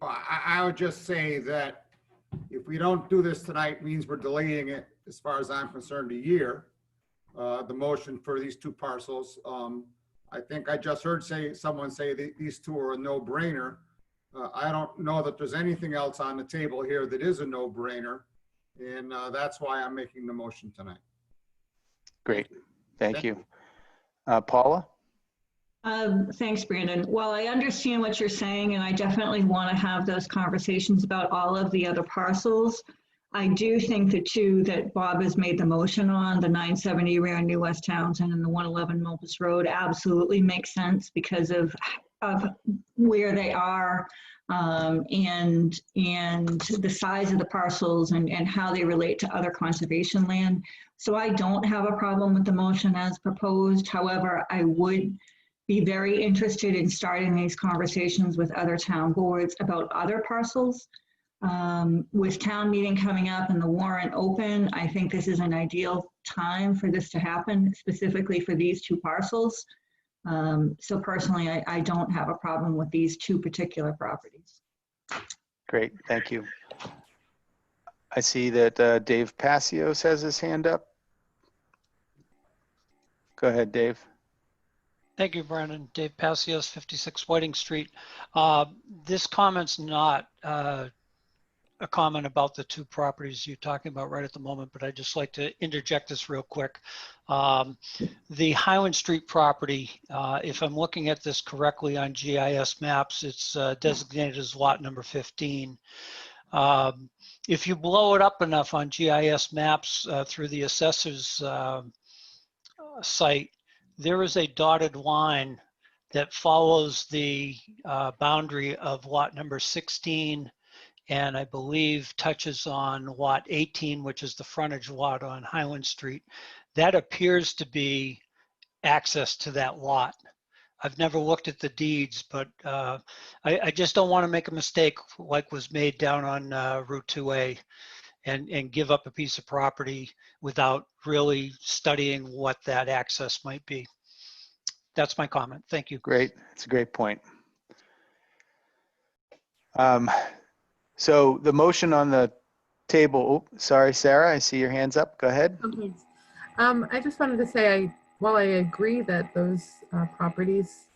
I would just say that if we don't do this tonight, it means we're delaying it, as far as I'm concerned, a year. The motion for these two parcels. I think I just heard someone say that these two are a no-brainer. I don't know that there's anything else on the table here that is a no-brainer. And that's why I'm making the motion tonight. Great. Thank you. Paula? Thanks, Brandon. Well, I understand what you're saying, and I definitely want to have those conversations about all of the other parcels. I do think the two that Bob has made the motion on, the 970 rear New West Townsend and the 111 Mulpus Road, absolutely makes sense because of where they are and the size of the parcels and how they relate to other conservation land. So I don't have a problem with the motion as proposed. However, I would be very interested in starting these conversations with other town boards about other parcels. With town meeting coming up and the warrant open, I think this is an ideal time for this to happen, specifically for these two parcels. So personally, I don't have a problem with these two particular properties. Great, thank you. I see that Dave Passios has his hand up. Go ahead, Dave. Thank you, Brandon. Dave Passios, 56 Whiting Street. This comment's not a comment about the two properties you're talking about right at the moment, but I'd just like to interject this real quick. The Highland Street property, if I'm looking at this correctly on GIS maps, it's designated as lot number 15. If you blow it up enough on GIS maps through the assessor's site, there is a dotted line that follows the boundary of lot number 16 and I believe touches on lot 18, which is the frontage lot on Highland Street. That appears to be access to that lot. I've never looked at the deeds, but I just don't want to make a mistake like was made down on Route 2A and give up a piece of property without really studying what that access might be. That's my comment. Thank you. Great. It's a great point. So the motion on the table, oh, sorry, Sarah, I see your hands up. Go ahead. Okay. I just wanted to say, while I agree that those properties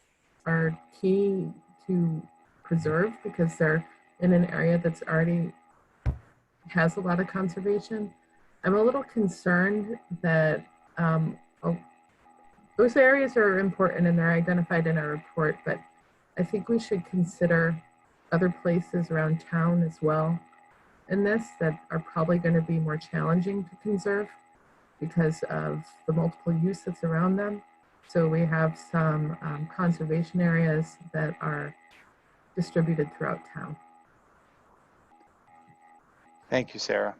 are key to preserve because they're in an area that's already has a lot of conservation, I'm a little concerned that those areas are important and they're identified in our report, but I think we should consider other places around town as well in this that are probably going to be more challenging to conserve because of the multiple use that's around them. So we have some conservation areas that are distributed throughout town. Thank you, Sarah.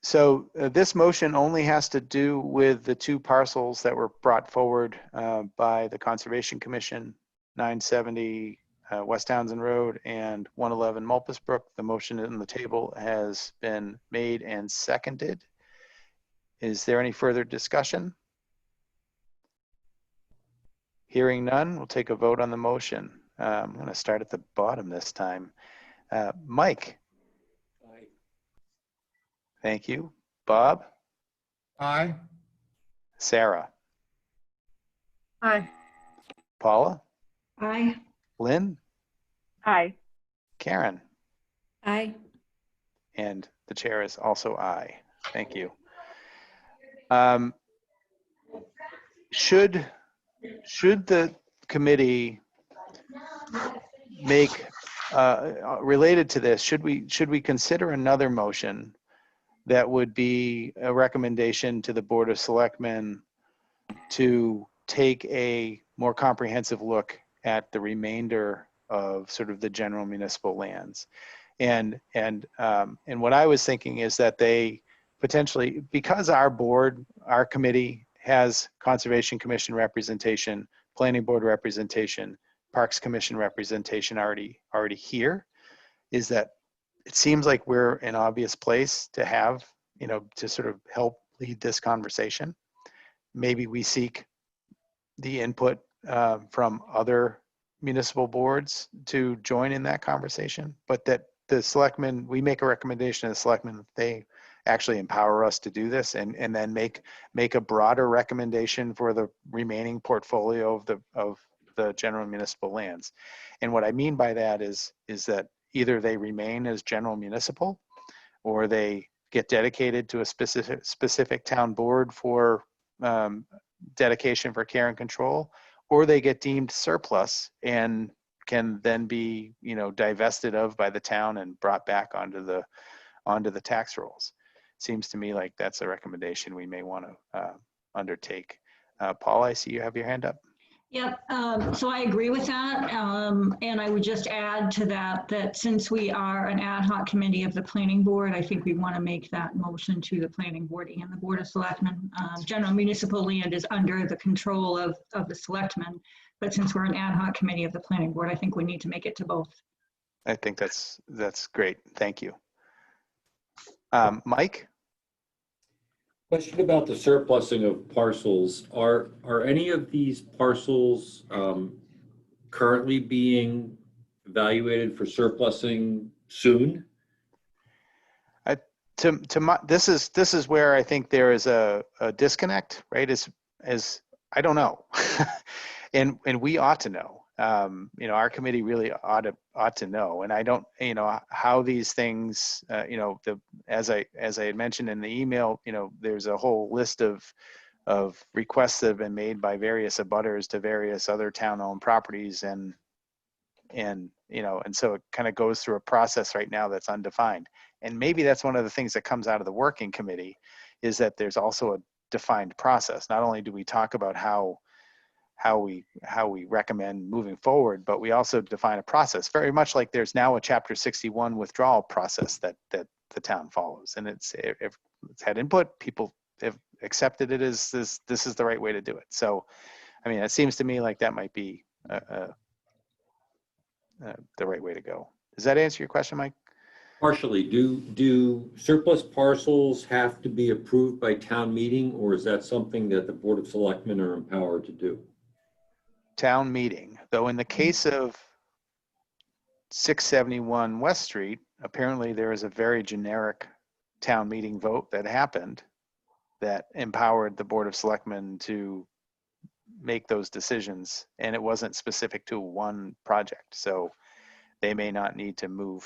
So this motion only has to do with the two parcels that were brought forward by the Conservation Commission, 970 West Townsend Road and 111 Mulpus Brook. The motion on the table has been made and seconded. Is there any further discussion? Hearing none, we'll take a vote on the motion. I'm going to start at the bottom this time. Mike? Aye. Thank you. Bob? Aye. Sarah? Aye. Paula? Aye. Lynn? Aye. Karen? Aye. And the chair is also aye. Thank you. Should the committee make, related to this, should we consider another motion that would be a recommendation to the Board of Selectmen to take a more comprehensive look at the remainder of sort of the general municipal lands? And what I was thinking is that they potentially, because our board, our committee has Conservation Commission representation, Planning Board representation, Parks Commission representation already here, is that it seems like we're an obvious place to have, to sort of help lead this conversation. Maybe we seek the input from other municipal boards to join in that conversation, but that the selectmen, we make a recommendation to the selectmen, they actually empower us to do this and then make a broader recommendation for the remaining portfolio of the general municipal lands. And what I mean by that is that either they remain as general municipal or they get dedicated to a specific town board for dedication for care and control, or they get deemed surplus and can then be, divested of by the town and brought back onto the tax rolls. Seems to me like that's a recommendation we may want to undertake. Paul, I see you have your hand up. Yep, so I agree with that. And I would just add to that since we are an ad hoc committee of the planning board, I think we want to make that motion to the planning board and the Board of Selectmen. General municipal land is under the control of the selectmen, but since we're an ad hoc committee of the planning board, I think we need to make it to both. I think that's great. Thank you. Mike? Question about the surplusing of parcels. Are any of these parcels currently being evaluated for surplusing soon? This is where I think there is a disconnect, right? As I don't know, and we ought to know. Our committee really ought to know, and I don't, how these things, as I had mentioned in the email, there's a whole list of requests that have been made by various abutters to various other town-owned properties, and so it kind of goes through a process right now that's undefined. And maybe that's one of the things that comes out of the working committee, is that there's also a defined process. Not only do we talk about how we recommend moving forward, but we also define a process, very much like there's now a Chapter 61 withdrawal process that the town follows. And it's had input, people have accepted it as this is the right way to do it. So, I mean, it seems to me like that might be the right way to go. Does that answer your question, Mike? Partially. Do surplus parcels have to be approved by town meeting, or is that something that the Board of Selectmen are empowered to do? Town meeting, though in the case of 671 West Street, apparently there is a very generic town meeting vote that happened that empowered the Board of Selectmen to make those decisions, and it wasn't specific to one project. So they may not need to move.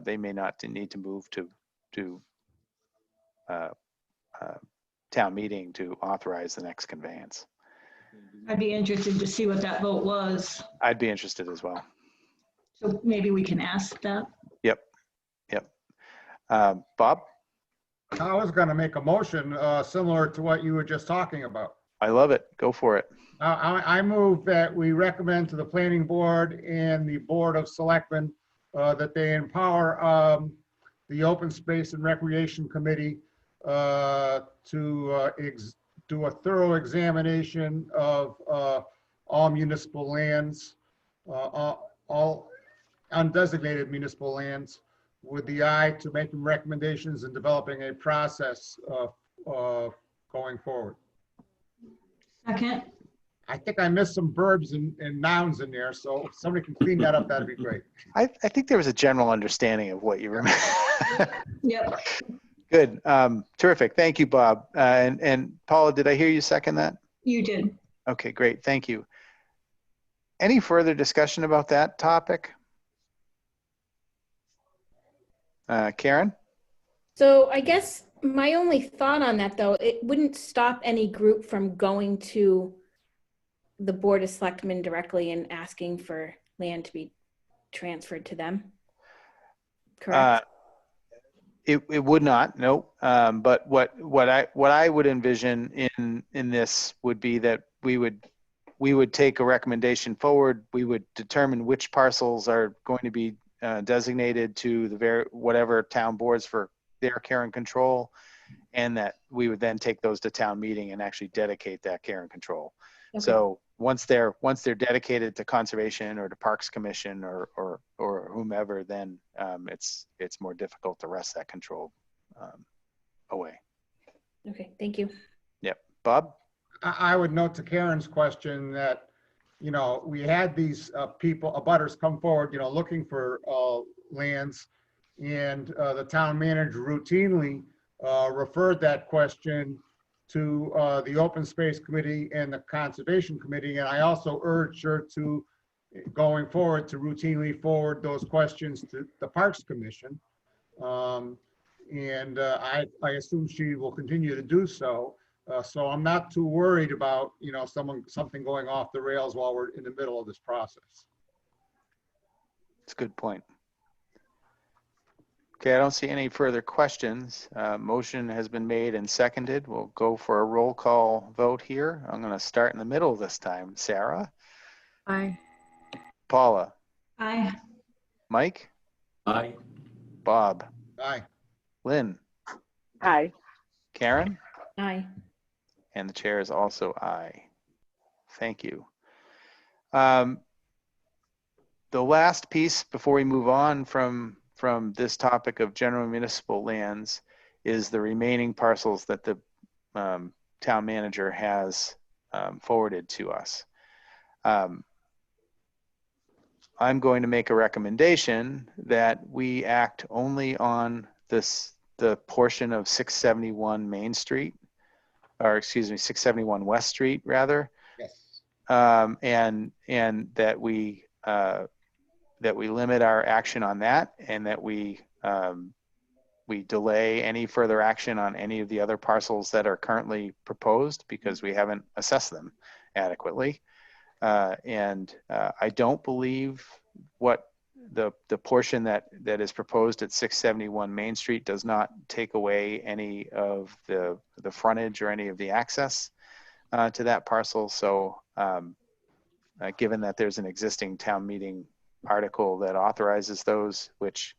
They may not need to move to town meeting to authorize the next conveyance. I'd be interested to see what that vote was. I'd be interested as well. So maybe we can ask that. Yep. Bob? I was going to make a motion similar to what you were just talking about. I love it. Go for it. I move that we recommend to the planning board and the Board of Selectmen that they empower the Open Space and Recreation Committee to do a thorough examination of all municipal lands, all undesignated municipal lands, with the eye to making recommendations and developing a process going forward. Second. I think I missed some verbs and nouns in there, so if somebody can clean that up, that'd be great. I think there was a general understanding of what you remember. Yep. Good. Terrific. Thank you, Bob. And Paula, did I hear you second that? You did. Okay, great. Thank you. Any further discussion about that topic? Karen? So I guess my only thought on that, though, it wouldn't stop any group from going to the Board of Selectmen directly and asking for land to be transferred to them. Correct? It would not, no. But what I would envision in this would be that we would take a recommendation forward. We would determine which parcels are going to be designated to the whatever town boards for their care and control, and that we would then take those to town meeting and actually dedicate that care and control. Okay. So once they're dedicated to conservation or to Parks Commission or whomever, then it's more difficult to wrest that control away. Okay, thank you. Yep. Bob? I would note to Karen's question that, we had these abutters come forward, looking for lands, and the town manager routinely referred that question to the Open Space Committee and the Conservation Committee. And I also urged her to, going forward, to routinely forward those questions to the Parks Commission. And I assume she will continue to do so. So I'm not too worried about, something going off the rails while we're in the middle of this process. That's a good point. Okay, I don't see any further questions. Motion has been made and seconded. We'll go for a roll call vote here. I'm going to start in the middle this time. Sarah? Aye. Paula? Aye. Mike? Aye. Bob? Aye. Lynn? Aye. Karen? Aye. And the chair is also aye. Thank you. The last piece before we move on from this topic of general municipal lands is the remaining parcels that the town manager has forwarded to us. I'm going to make a recommendation that we act only on this the portion of 671 Main Street, or excuse me, 671 West Street rather. Yes. And that we limit our action on that, and that we delay any further action on any of the other parcels that are currently proposed because we haven't assessed them adequately. I don't believe what the portion that is proposed at 671 Main Street does not take away any of the frontage or any of the access to that parcel. So given that there's an existing town meeting article that authorizes those, which,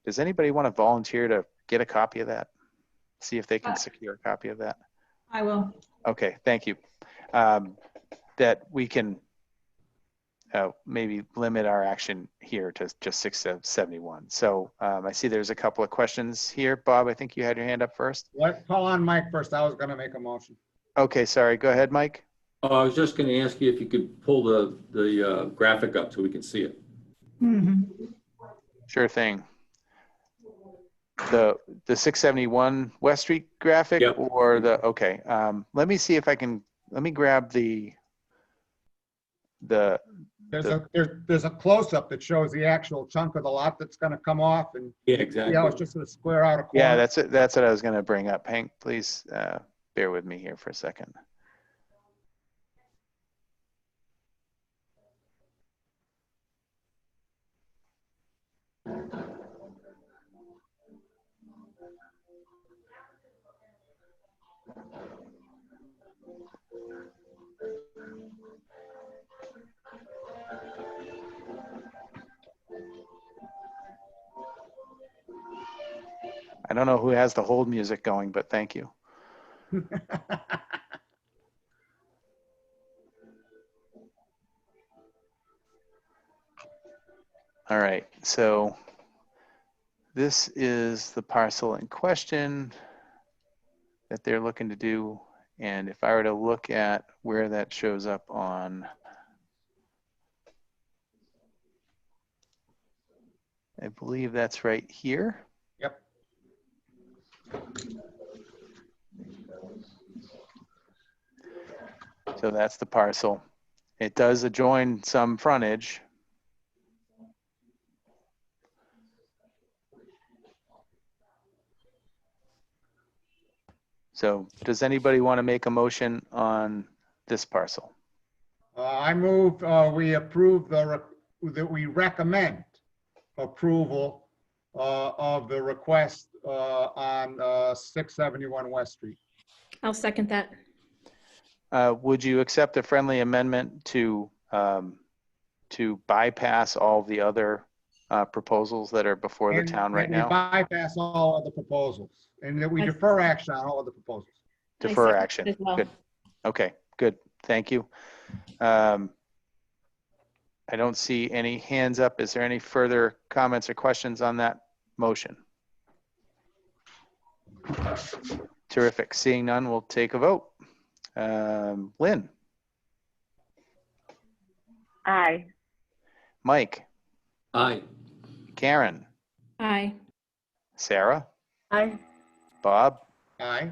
does anybody want to volunteer to get a copy of that? See if they can secure a copy of that. I will. Okay, thank you. That we can maybe limit our action here to just 671. So I see there's a couple of questions here. Bob, I think you had your hand up first. Call on Mike first. I was going to make a motion. Okay, sorry. Go ahead, Mike. I was just going to ask you if you could pull the graphic up so we can see it. Sure thing. The 671 West Street graphic. Yep. Or the, okay. Let me see if I can, let me grab There's a close-up that shows the actual chunk of the lot that's going to come off, and Yeah, exactly. yeah, it's just going to square out a corner. yeah, that's it. That's what I was going to bring up. Hank, please bear with me here for a second. I don't know who has the hold music going, but thank you. All right, so this is the parcel in question that they're looking to do. And if I were to look at where that shows up on, I believe that's right here. Yep. So that's the parcel. It does adjoin some frontage. So does anybody want to make a motion on this parcel? I move we approve that we recommend approval of the request on 671 West Street. I'll second that. Would you accept a friendly amendment to bypass all the other proposals that are before the town right now? We bypass all other proposals, and that we defer action on all other proposals. Defer I second action. as well. Good. Okay, good. Thank you. I don't see any hands up. Is there any further comments or questions on that motion? Terrific. Seeing none, we'll take a vote. Lynn? Aye. Mike? Aye. Karen? Aye. Sarah? Aye. Bob? Aye.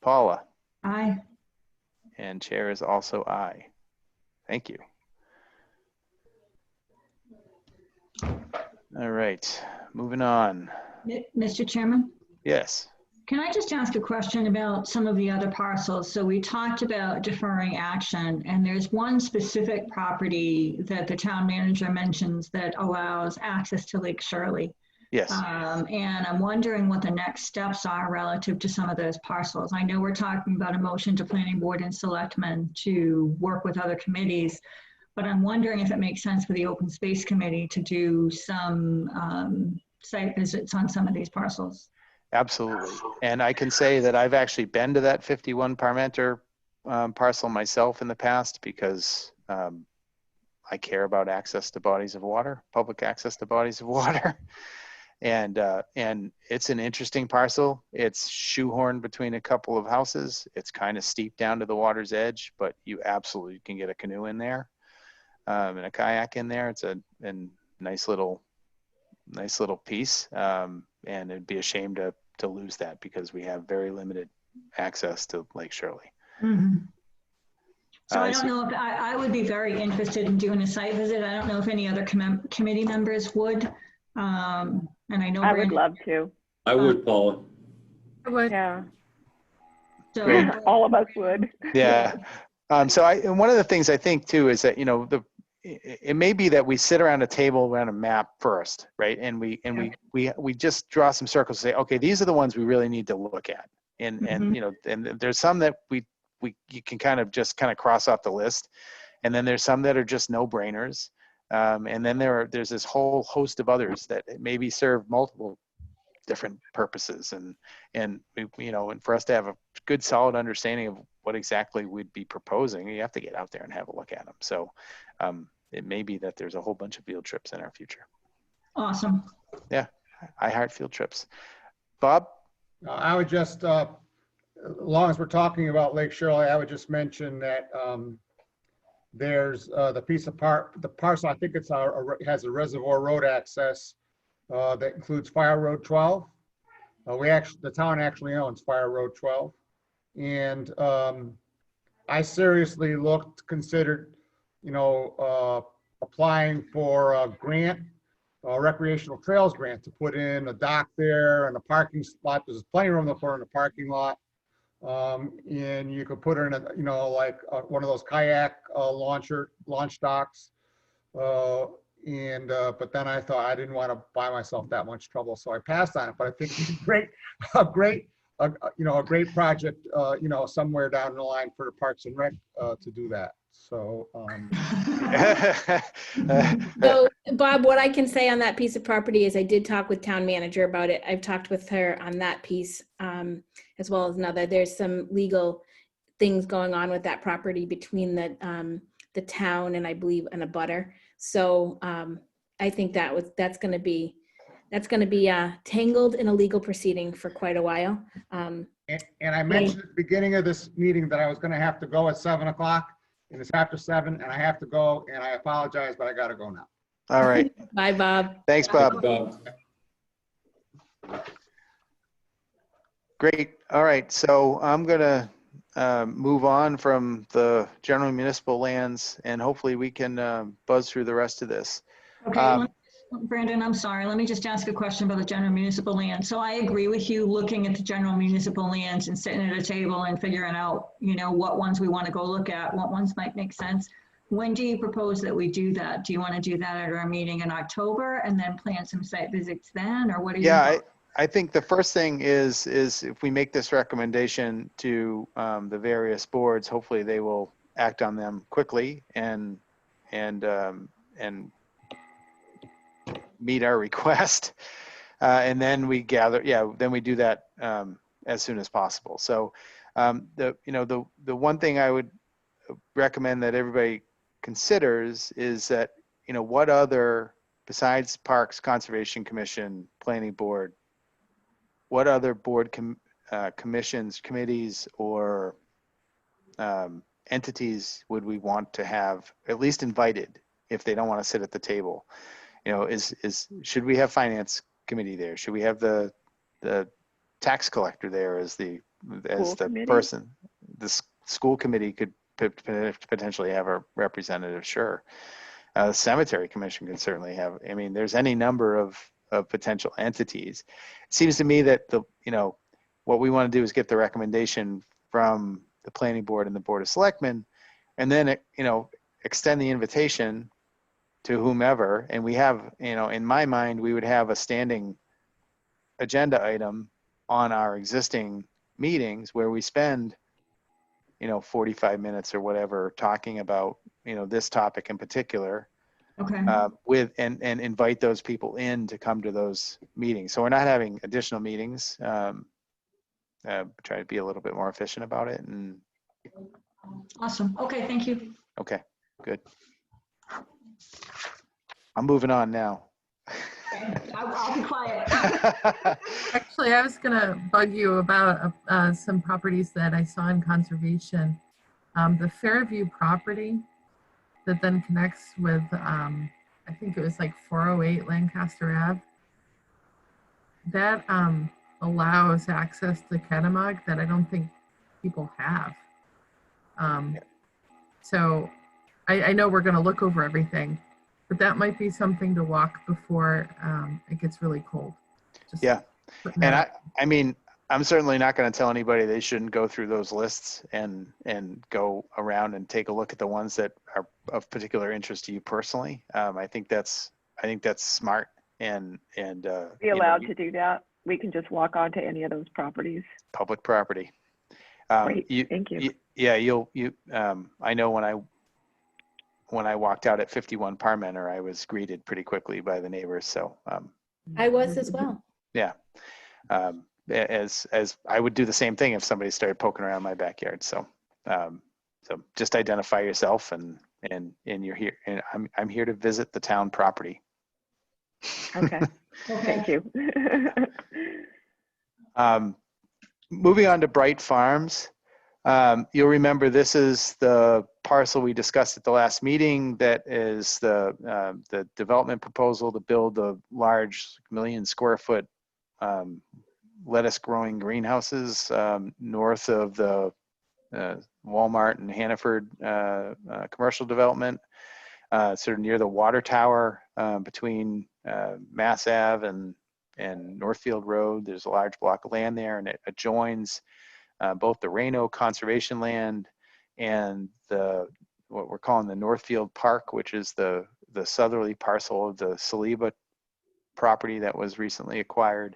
Paula? Aye. And chair is also aye. Thank you. All right, moving on. Mr. Chairman, Yes. can I just ask a question about some of the other parcels? So we talked about deferring action, and there's one specific property that the town manager mentions that allows access to Lake Shirley. Yes. And I'm wondering what the next steps are relative to some of those parcels. I know we're talking about a motion to planning board and selectmen to work with other committees, but I'm wondering if it makes sense for the open space committee to do some site visits on some of these parcels. Absolutely. And I can say that I've actually been to that 51 Parmenter parcel myself in the past because I care about access to bodies of water, public access to bodies of water. And it's an interesting parcel. It's shoehorned between a couple of houses. It's kind of steep down to the water's edge, but you absolutely can get a canoe in there and a kayak in there. It's a nice little piece. And it'd be a shame to to lose that because we have very limited access to Lake Shirley. Mhm. So I so- don't know if, I would be very interested in doing a site visit. I don't know if any other committee members would. And I know. I would Brandon- love to. I would, Paula. I would. Yeah. So, Great. All of us would. Yeah. And one of the things I think too is that, it may be that we sit around a table around a map first, right? And we just draw some circles and say, okay, these are the ones we really need to look at. And there's some that you can kind of cross off the list. And then there's some that are just no brainers. And then there's this whole host of others that maybe serve multiple different purposes. And for us to have a good solid understanding of what exactly we'd be proposing, you have to get out there and have a look at them. So it may be that there's a whole bunch of field trips in our future. awesome. Yeah, I heart field trips. Bob? I would just, as long as we're talking about Lake Shirley, I would just mention that there's the piece of the parcel, I think has a reservoir road access that includes Fire Road 12. The town actually owns Fire Road 12. And I seriously considered, applying for a grant, a recreational trails grant, to put in a dock there and a parking spot. There's plenty of room to put in a parking lot. And you could put in one of those kayak launch docks. But then I thought I didn't want to buy myself that much trouble, so I passed on it. But I think it's a great project, somewhere down the line for Parks and Rec to do that. So, So, Bob, what I can say on that piece of property is I did talk with town manager about it. I've talked with her on that piece, as well as another. There's some legal things going on with that property between the town and I believe an abutter. So I think that's going to be tangled in a legal proceeding for quite a while. and I mentioned at the beginning of this meeting that I was going to have to go at 7 o'clock, and it's after 7, and I have to go, and I apologize, but I got to go now. All right. Bye, Bob. Thanks, Bob. Bob. Great. All right. So I'm going to move on from the general municipal lands, and hopefully we can buzz through the rest of this. Okay, Brandon, I'm sorry. Let me just ask a question about the general municipal land. So I agree with you looking at the general municipal lands and sitting at a table and figuring out, what ones we want to go look at, what ones might make sense. When do you propose that we do that? Do you want to do that at our meeting in October and then plan some site visits then, or what do you? Yeah, I think the first thing is if we make this recommendation to the various boards, hopefully they will act on them quickly and meet our request. And then we then we do that as soon as possible. So the one thing I would recommend that everybody considers is that, what other, besides Parks, Conservation Commission, Planning Board, what other board commissions, committees, or entities would we want to have at least invited if they don't want to sit at the table? Should we have finance committee there? Should we have the tax collector there as the person? The school committee could potentially have a representative. Sure. The cemetery commission could certainly have. I mean, there's any number of potential entities. It seems to me that what we want to do is get the recommendation from the planning board and the board of selectmen, and then extend the invitation to whomever. And we have, in my mind, we would have a standing agenda item on our existing meetings where we spend 45 minutes or whatever talking about this topic in particular. Okay. And invite those people in to come to those meetings. So we're not having additional meetings. Try to be a little bit more efficient about it. And Awesome. Okay, thank you. okay, good. I'm moving on now. I'll be quiet. Actually, I was going to bug you about some properties that I saw in conservation. The Fairview property that then connects with, I think it was like 408 Lancaster Ave. That allows access to Kennemug that I don't think people have. So I know we're going to look over everything, but that might be something to walk before it gets really cold. Just Yeah. putting that And out. I mean, I'm certainly not going to tell anybody they shouldn't go through those lists and go around and take a look at the ones that are of particular interest to you personally. I think that's smart and Be allowed to do that? We can just walk onto any of those properties. public property. Great, thank you. I know when I walked out at 51 Parmenter, I was greeted pretty quickly by the neighbors. So I was as well. yeah. As I would do the same thing if somebody started poking around my backyard. So so just identify yourself and you're here, and I'm here to visit the town property. Okay, thank you. Moving on to Bright Farms. You'll remember this is the parcel we discussed at the last meeting. That is the development proposal to build a large 1 million square foot lettuce growing greenhouses north of the Walmart and Hannaford commercial development, sort of near the water tower between Mass Ave and Northfield Road. There's a large block of land there, and it adjoins both the Reno conservation land and what we're calling the Northfield Park, which is the southerly parcel of the Saliba property that was recently acquired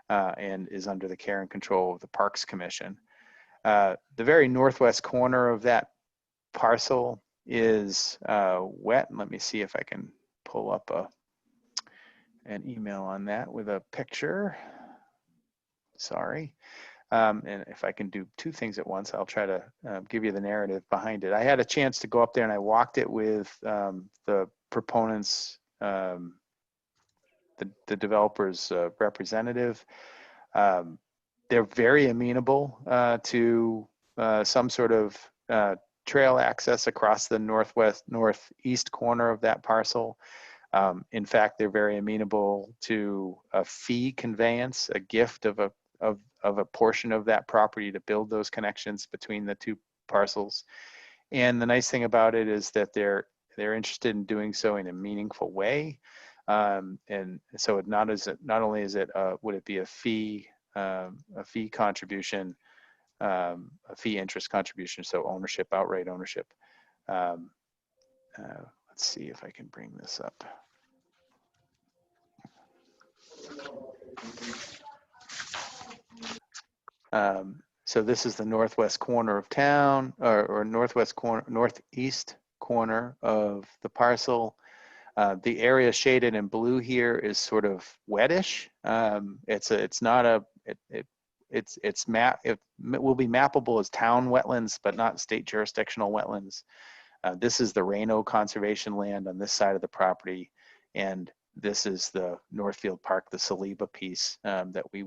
and is under the care and control of the Parks Commission. The very northwest corner of that parcel is wet. And let me see if I can pull up an email on that with a picture. Sorry. And if I can do two things at once, I'll try to give you the narrative behind it. I had a chance to go up there and I walked it with the proponents, the developer's representative. They're very amenable to some sort of trail access across the northeast corner of that parcel. In fact, they're very amenable to a fee conveyance, a gift of a portion of that property to build those connections between the two parcels. And the nice thing about it is that they're interested in doing so in a meaningful way. And so it not only is it would it be a fee contribution, a fee interest contribution, so ownership, outright ownership. Let's see if I can bring this up. So this is the northwest corner of town, or northeast corner of the parcel. The area shaded in blue here is sort of wettish. It will be mappable as town wetlands, but not state jurisdictional wetlands. This is the Reno conservation land on this side of the property, and this is the Northfield Park, the Saliba piece that we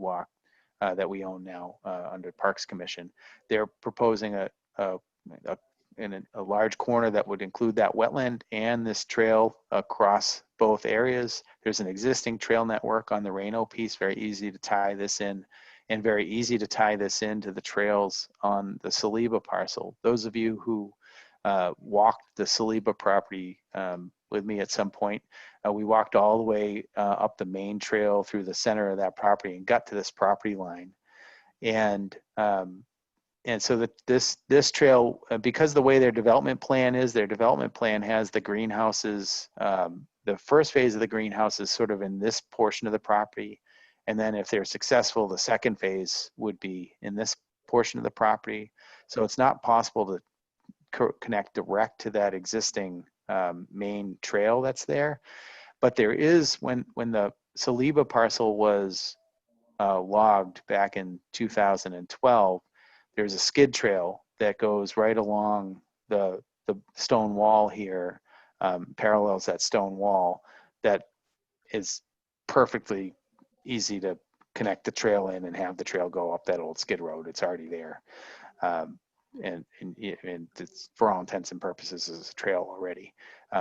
own now under Parks Commission. They're proposing a large corner that would include that wetland and this trail across both areas. There's an existing trail network on the Reno piece, very easy to tie this in, and very easy to tie this into the trails on the Saliba parcel. Those of you who walked the Saliba property with me at some point, we walked all the way up the main trail through the center of that property and got to this property line. And so that this trail, because the way their development plan has the greenhouses. The first phase of the greenhouse is sort of in this portion of the property, and then if they're successful, the second phase would be in this portion of the property. So it's not possible to connect direct to that existing main trail that's there, but there is, when the Saliba parcel was logged back in 2012. There's a skid trail that goes right along the stone wall here, parallels that stone wall, that is perfectly easy to connect the trail in and have the trail go up that old skid road. It's already there. And it's, for all intents and purposes, is a trail already.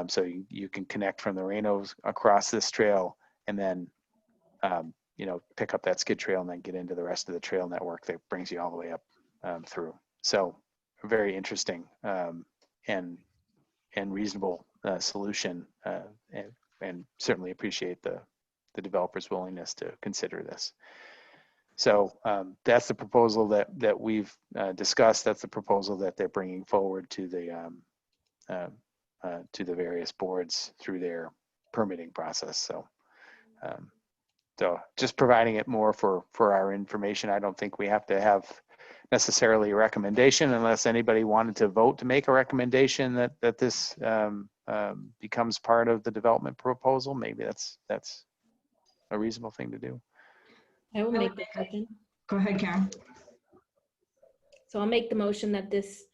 So you can connect from the Renos across this trail, and then you know, pick up that skid trail and then get into the rest of the trail network that brings you all the way up through. So a very interesting and reasonable solution, and certainly appreciate the developer's willingness to consider this. So that's the proposal that we've discussed. That's the proposal that they're bringing forward to the various boards through their permitting process. So, so just providing it more for our information. I don't think we have to have necessarily a recommendation unless anybody wanted to vote to make a recommendation that this becomes part of the development proposal. Maybe that's a reasonable thing to do. I will make the motion. Go ahead, Karen. So I'll make the motion that this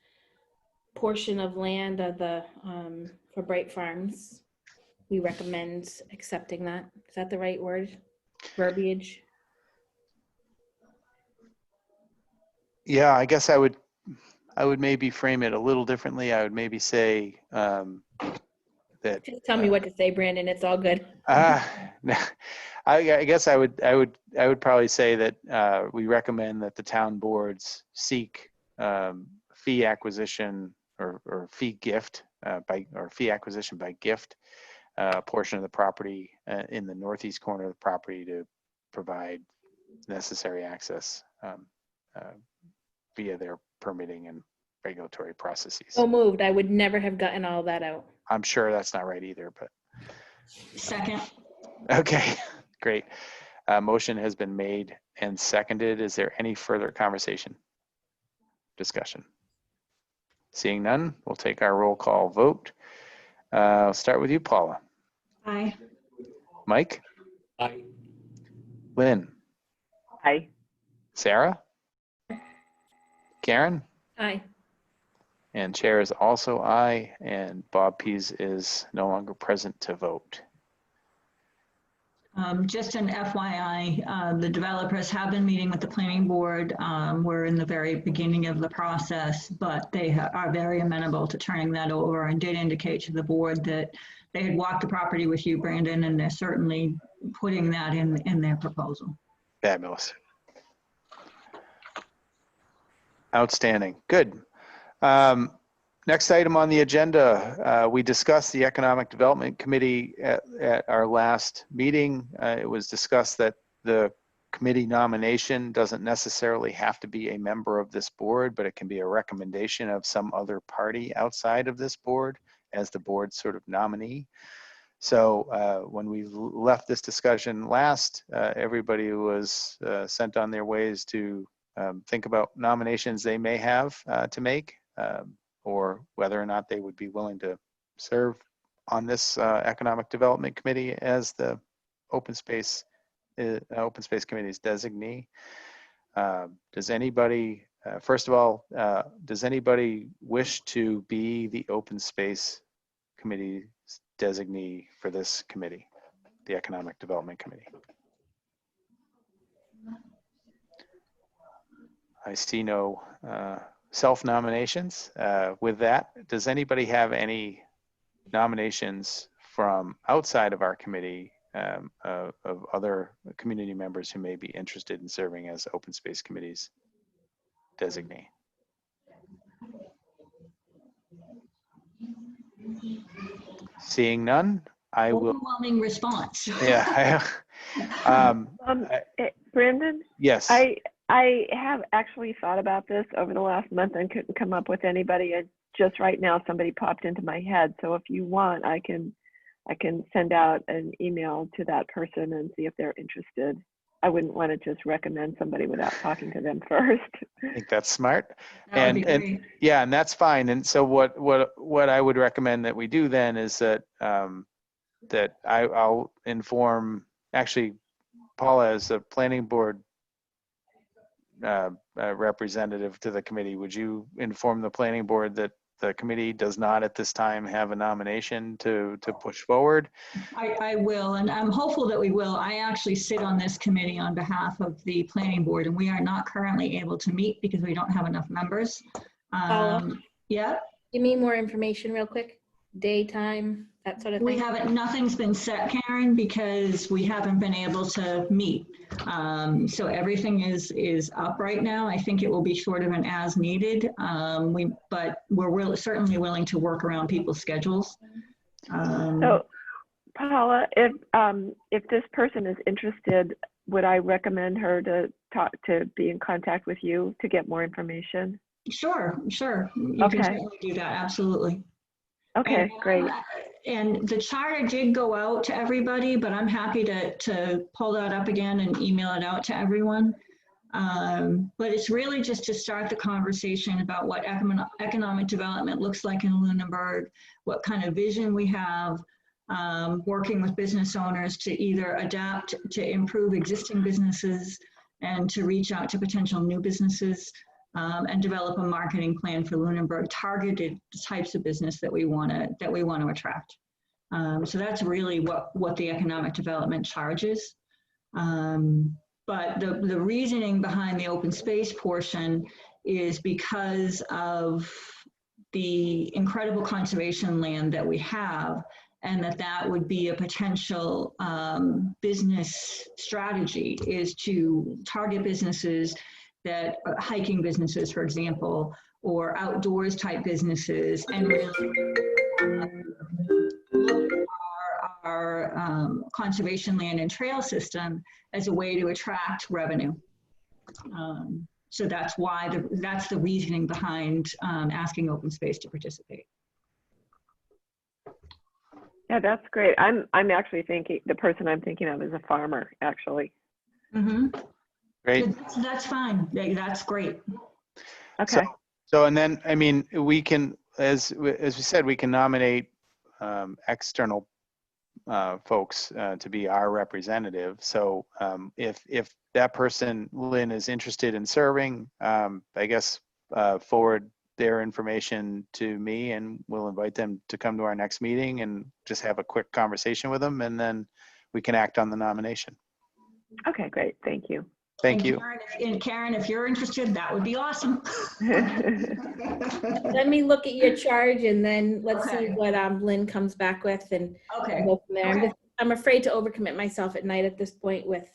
portion of land of the, for Bright Farms, we recommend accepting that. Is that the right word? Verbiage? Yeah, I guess I would maybe frame it a little differently. I would maybe say that. Just tell me what to say, Brandon. It's all good. I guess I would probably say that we recommend that the town boards seek fee acquisition or fee gift fee acquisition by gift a portion of the property in the northeast corner of the property to provide necessary access via their permitting and regulatory processes. So moved. I would never have gotten all that out. I'm sure that's not right either, but. Second. Okay, great. Motion has been made and seconded. Is there any further conversation? Discussion? Seeing none, we'll take our roll call vote. I'll start with you, Paula. Aye. Mike? Aye. Lynn? Aye. Sarah? Karen? Aye. And chair is also aye, and Bob Pease is no longer present to vote. Just an FYI, the developers have been meeting with the planning board. We're in the very beginning of the process, but they are very amenable to turning that over and did indicate to the board that they had walked the property with you, Brandon, and they're certainly putting that in their proposal. Fabulous. Outstanding. Good. Next item on the agenda, we discussed the Economic Development Committee at our last meeting. It was discussed that the committee nomination doesn't necessarily have to be a member of this board, but it can be a recommendation of some other party outside of this board as the board's sort of nominee. So when we left this discussion last, everybody was sent on their ways to think about nominations they may have to make, or whether or not they would be willing to serve on this Economic Development Committee as the Open Space Committee's designee. Does anybody, first of all, does anybody wish to be the Open Space Committee's designee for this committee, the Economic Development Committee? I see no self-nominations. With that, does anybody have any nominations from outside of our committee of other community members who may be interested in serving as Open Space Committee's designee? Seeing none, I will. Overwhelming response. Yeah. Brandon? Yes. I have actually thought about this over the last month and couldn't come up with anybody. And just right now, somebody popped into my head. So if you want, I can send out an email to that person and see if they're interested. I wouldn't want to just recommend somebody without talking to them first. I think that's smart. That would be great. Yeah, and that's fine. And so what I would recommend that we do then is that that I'll inform, actually, Paula, as the planning board representative to the committee, would you inform the planning board that the committee does not at this time have a nomination to push forward? I will, and I'm hopeful that we will. I actually sit on this committee on behalf of the planning board, and we are not currently able to meet because we don't have enough members. Paula? Yeah. Give me more information real quick. Day, time. that sort of We thing? haven't, nothing's been set, Karen, because we haven't been able to meet. So everything is up right now. I think it will be sort of an as needed. But we're certainly willing to work around people's schedules. So, Paula, if this person is interested, would I recommend her to be in contact with you to get more information? Sure. You can Okay. certainly do that, absolutely. Okay, great. And the charter did go out to everybody, but I'm happy to pull that up again and email it out to everyone. But it's really just to start the conversation about what economic development looks like in Lunenburg, what kind of vision we have, working with business owners to either adapt to improve existing businesses and to reach out to potential new businesses, and develop a marketing plan for Lunenburg, targeted types of business that we want to attract. So that's really what the economic development charges. But the reasoning behind the open space portion is because of the incredible conservation land that we have, and that would be a potential business strategy, is to target businesses that hiking businesses, for example, or outdoors type businesses, and really look at our conservation land and trail system as a way to attract revenue. So that's why that's the reasoning behind asking open space to participate. Yeah, that's great. I'm actually thinking, the person I'm thinking of is a farmer, actually. Mm-hmm. Great. That's fine. That's great. Okay. So, and then, I mean, we can, as we said, we can nominate external folks to be our representative. So if that person, Lynn, is interested in serving, I guess forward their information to me, and we'll invite them to come to our next meeting and just have a quick conversation with them, and then we can act on the nomination. Okay, great. Thank you. Thank you. Karen, if you're interested, that would be awesome. Let me look at your charge, and then let's see Okay. what Lynn comes back with, and Okay. go from there. Okay. I'm afraid to overcommit myself at night at this point with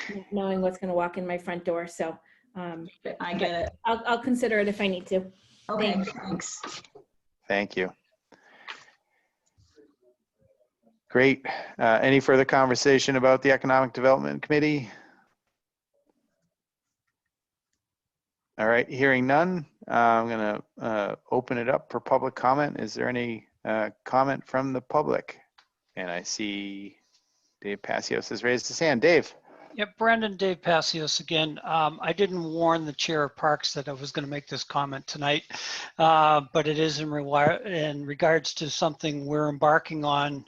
not knowing what's going to walk in my front door. So I get it. I'll consider it if I need to. Okay, thanks. Thank you. Great. Any further conversation about the Economic Development Committee? All right, hearing none, I'm going to open it up for public comment. Is there any comment from the public? And I see Dave Passios has raised his hand. Dave. Yep, Brandon, Dave Passios again. I didn't warn the chair of parks that I was going to make this comment tonight, but it is in regards to something we're embarking on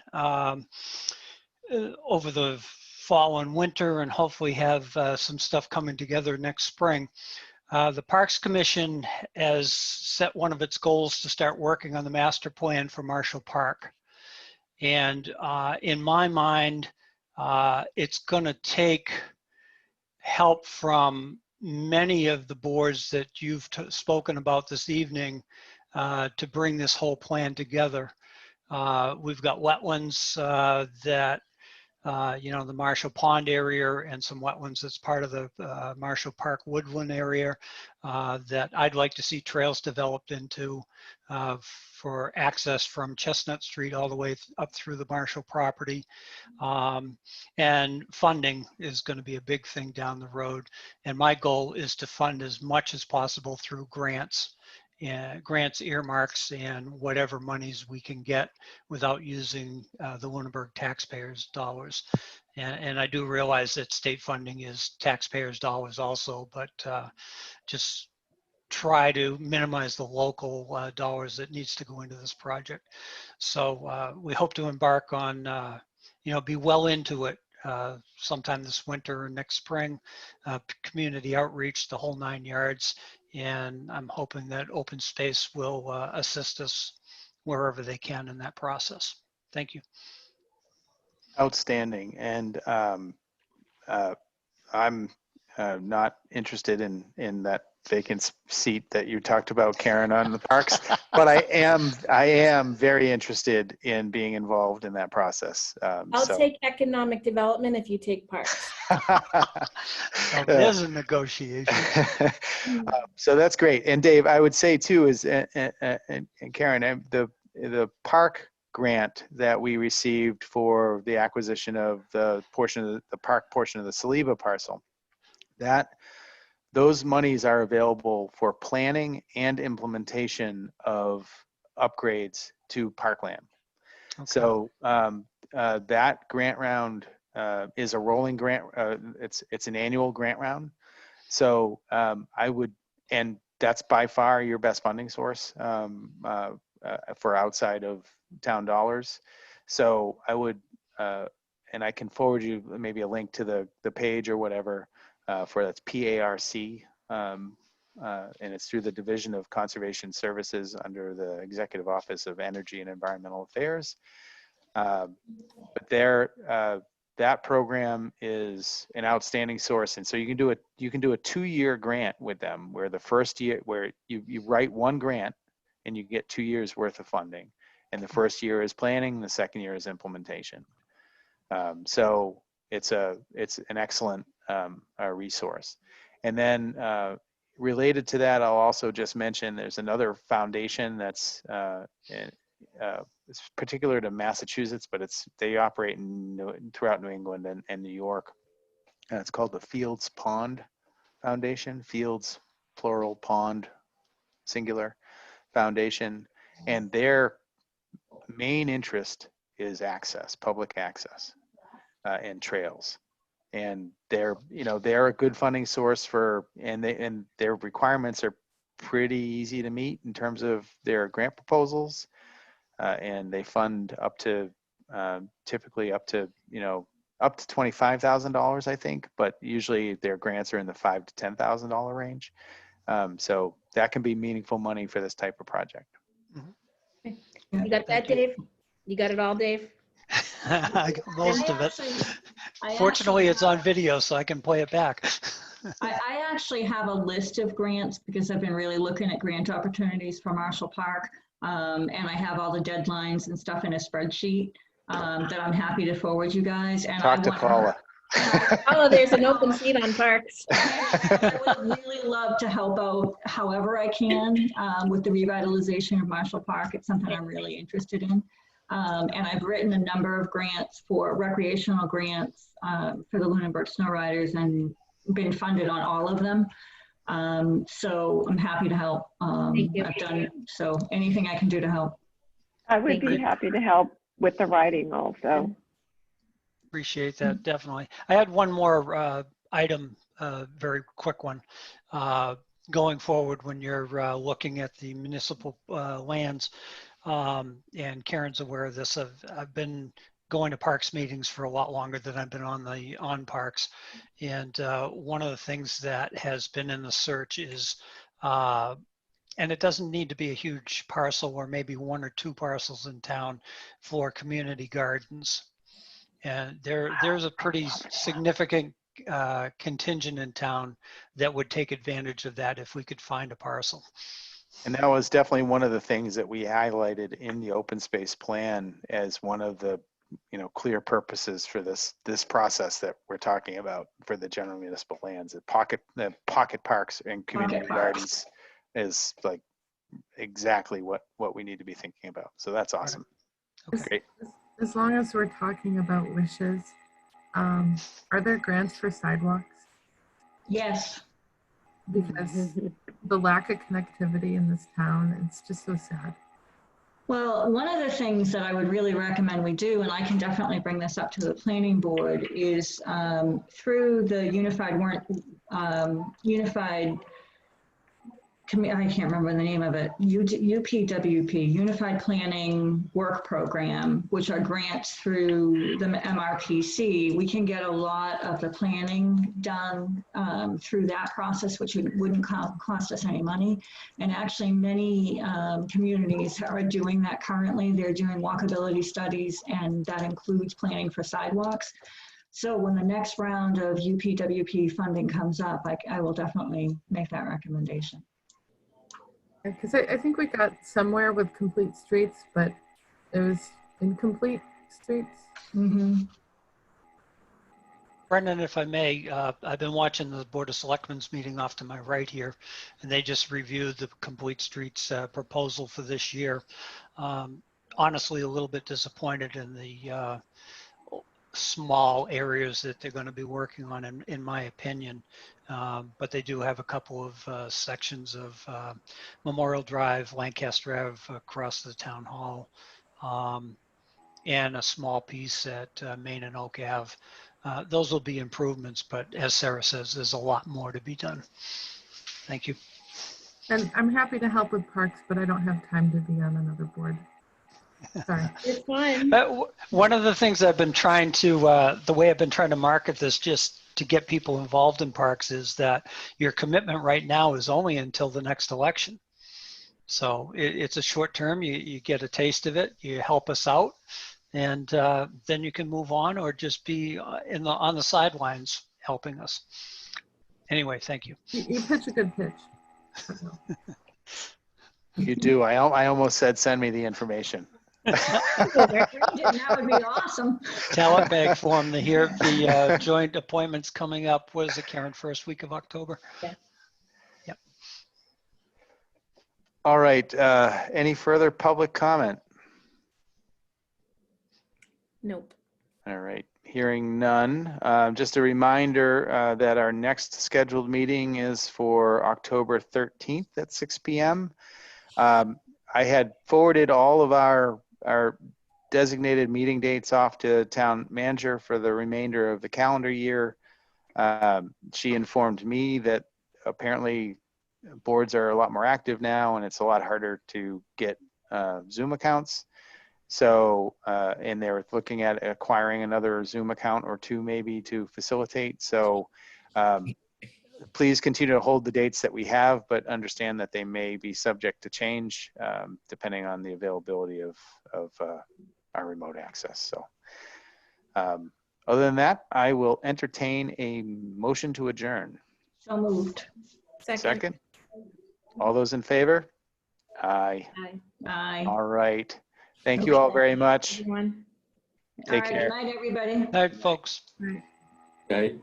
over the fall and winter, and hopefully have some stuff coming together next spring. The Parks Commission has set one of its goals to start working on the master plan for Marshall Park. And in my mind, it's going to take help from many of the boards that you've spoken about this evening to bring this whole plan together. We've got wetlands that the Marshall Pond area, and some wetlands that's part of the Marshall Park woodland area that I'd like to see trails developed into for access from Chestnut Street all the way up through the Marshall property. And funding is going to be a big thing down the road. And my goal is to fund as much as possible through grants, earmarks, and whatever monies we can get without using the Lunenburg taxpayers' dollars. And I do realize that state funding is taxpayers' dollars also, but just try to minimize the local dollars that needs to go into this project. So we hope to embark on, be well into it sometime this winter or next spring, community outreach, the whole 9 yards. And I'm hoping that open space will assist us wherever they can in that process. Thank you. Outstanding. And I'm not interested in that vacant seat that you talked about, Karen, on the parks. but I am very interested in being involved in that process. I'll take economic development if you take parks. Well, there's a negotiation. So that's great. And Dave, I would say too is, and Karen, the park grant that we received for the acquisition of the portion of the park portion of the Saliba parcel, those monies are available for planning and implementation of upgrades to parkland. Okay. So that grant round is a rolling grant. It's an annual grant round. So I would, and that's by far your best funding source for outside of town dollars. So I would, and I can forward you maybe a link to the page or whatever for that's PARC. And it's through the Division of Conservation Services under the Executive Office of Energy and Environmental Affairs. But that program is an outstanding source, and so you can do a 2-year grant with them, where the first year where you write one grant and you get 2 years worth of funding, and the first year is planning, the second year is implementation. So it's an excellent resource. And then related to that, I'll also just mention there's another foundation that's it's particular to Massachusetts, but they operate throughout New England and New York. And it's called the Fields Pond Foundation, Fields plural, Pond singular Foundation. And their main interest is access, public access and trails. And they're a good funding source and their requirements are pretty easy to meet in terms of their grant proposals. And they fund up to typically up to $25,000, I think, but usually their grants are in the $5,000 to $10,000 range. So that can be meaningful money for this type of project. You got that, Dave? You got it all, Dave? I got most of it. I Fortunately, actually it's on video, so I can play it back. I actually have a list of grants because I've been really looking at grant opportunities for Marshall Park. And I have all the deadlines and stuff in a spreadsheet that I'm happy to forward you guys. And Talk to Paula. Oh, there's an open seat on parks. I would really love to help out however I can with the revitalization of Marshall Park. It's something I'm really interested in. And I've written a number of grants for recreational grants for the Lunenburg Snow Riders and been funded on all of them. So I'm happy to help. Thank you. I've done so anything I can do to help. I would Thank be you. happy to help with the writing also. Appreciate that, definitely. I had one more item, very quick one. Going forward, when you're looking at the municipal lands, and Karen's aware of this, I've been going to parks meetings for a lot longer than I've been on parks. And one of the things that has been in the search is, and it doesn't need to be a huge parcel or maybe 1 or 2 parcels in town for community gardens. And there's a pretty significant contingent in town that would take advantage of that if we could find a parcel. And that was definitely one of the things that we highlighted in the open space plan as one of the clear purposes for this process that we're talking about for the general municipal lands. The pocket parks and community gardens is like exactly what we need to be thinking about. So that's awesome. Okay. Great. As long as we're talking about wishes, are there grants for sidewalks? Yes. Because the lack of connectivity in this town, it's just so sad. Well, one of the things that I would really recommend we do, and I can definitely bring this up to the planning board, is through the I can't remember the name of it, UPWP, Unified Planning Work Program, which are grants through the MRPC. We can get a lot of the planning done through that process, which wouldn't cost us any money. And actually many communities are doing that currently. They're doing walkability studies, and that includes planning for sidewalks. So when the next round of UPWP funding comes up, I will definitely make that recommendation. Because I think we got somewhere with complete streets, but it was incomplete streets. Mhm. Brendan, if I may, I've been watching the Board of Selectmen's meeting off to my right here, and they just reviewed the Complete Streets proposal for this year. Honestly, a little bit disappointed in the small areas that they're going to be working on, in my opinion. But they do have a couple of sections of Memorial Drive, Lancaster Ave across the town hall, and a small piece at Main and Oak Ave. Those will be improvements, but as Sarah says, there's a lot more to be done. Thank you. And I'm happy to help with parks, but I don't have time to be on another board. Sorry. It's fine. One of the things I've been trying to, the way I've been trying to market this just to get people involved in parks is that your commitment right now is only until the next election. So it's a short term, you get a taste of it, you help us out, and then you can move on or just be on the sidelines helping us. Anyway, thank you. You pitch a good pitch. You do. I almost said, send me the information. That would be awesome. Talent bag form, the joint appointments coming up. What is it, Karen? First week of October? Yes. Yep. All right. Any further public comment? Nope. All right. Hearing none. Just a reminder that our next scheduled meeting is for October 13th at 6 p.m. I had forwarded all of our designated meeting dates off to town manager for the remainder of the calendar year. She informed me that apparently boards are a lot more active now and it's a lot harder to get Zoom accounts. So, and they're looking at acquiring another Zoom account or two maybe to facilitate. So please continue to hold the dates that we have, but understand that they may be subject to change depending on the availability of our remote access. So other than that, I will entertain a motion to adjourn. So moved. Second. All those in favor? Aye. Aye. Aye. All right. Thank you all very much. Everyone. Take All right, care. good night, everybody. All right, folks. Right. Okay.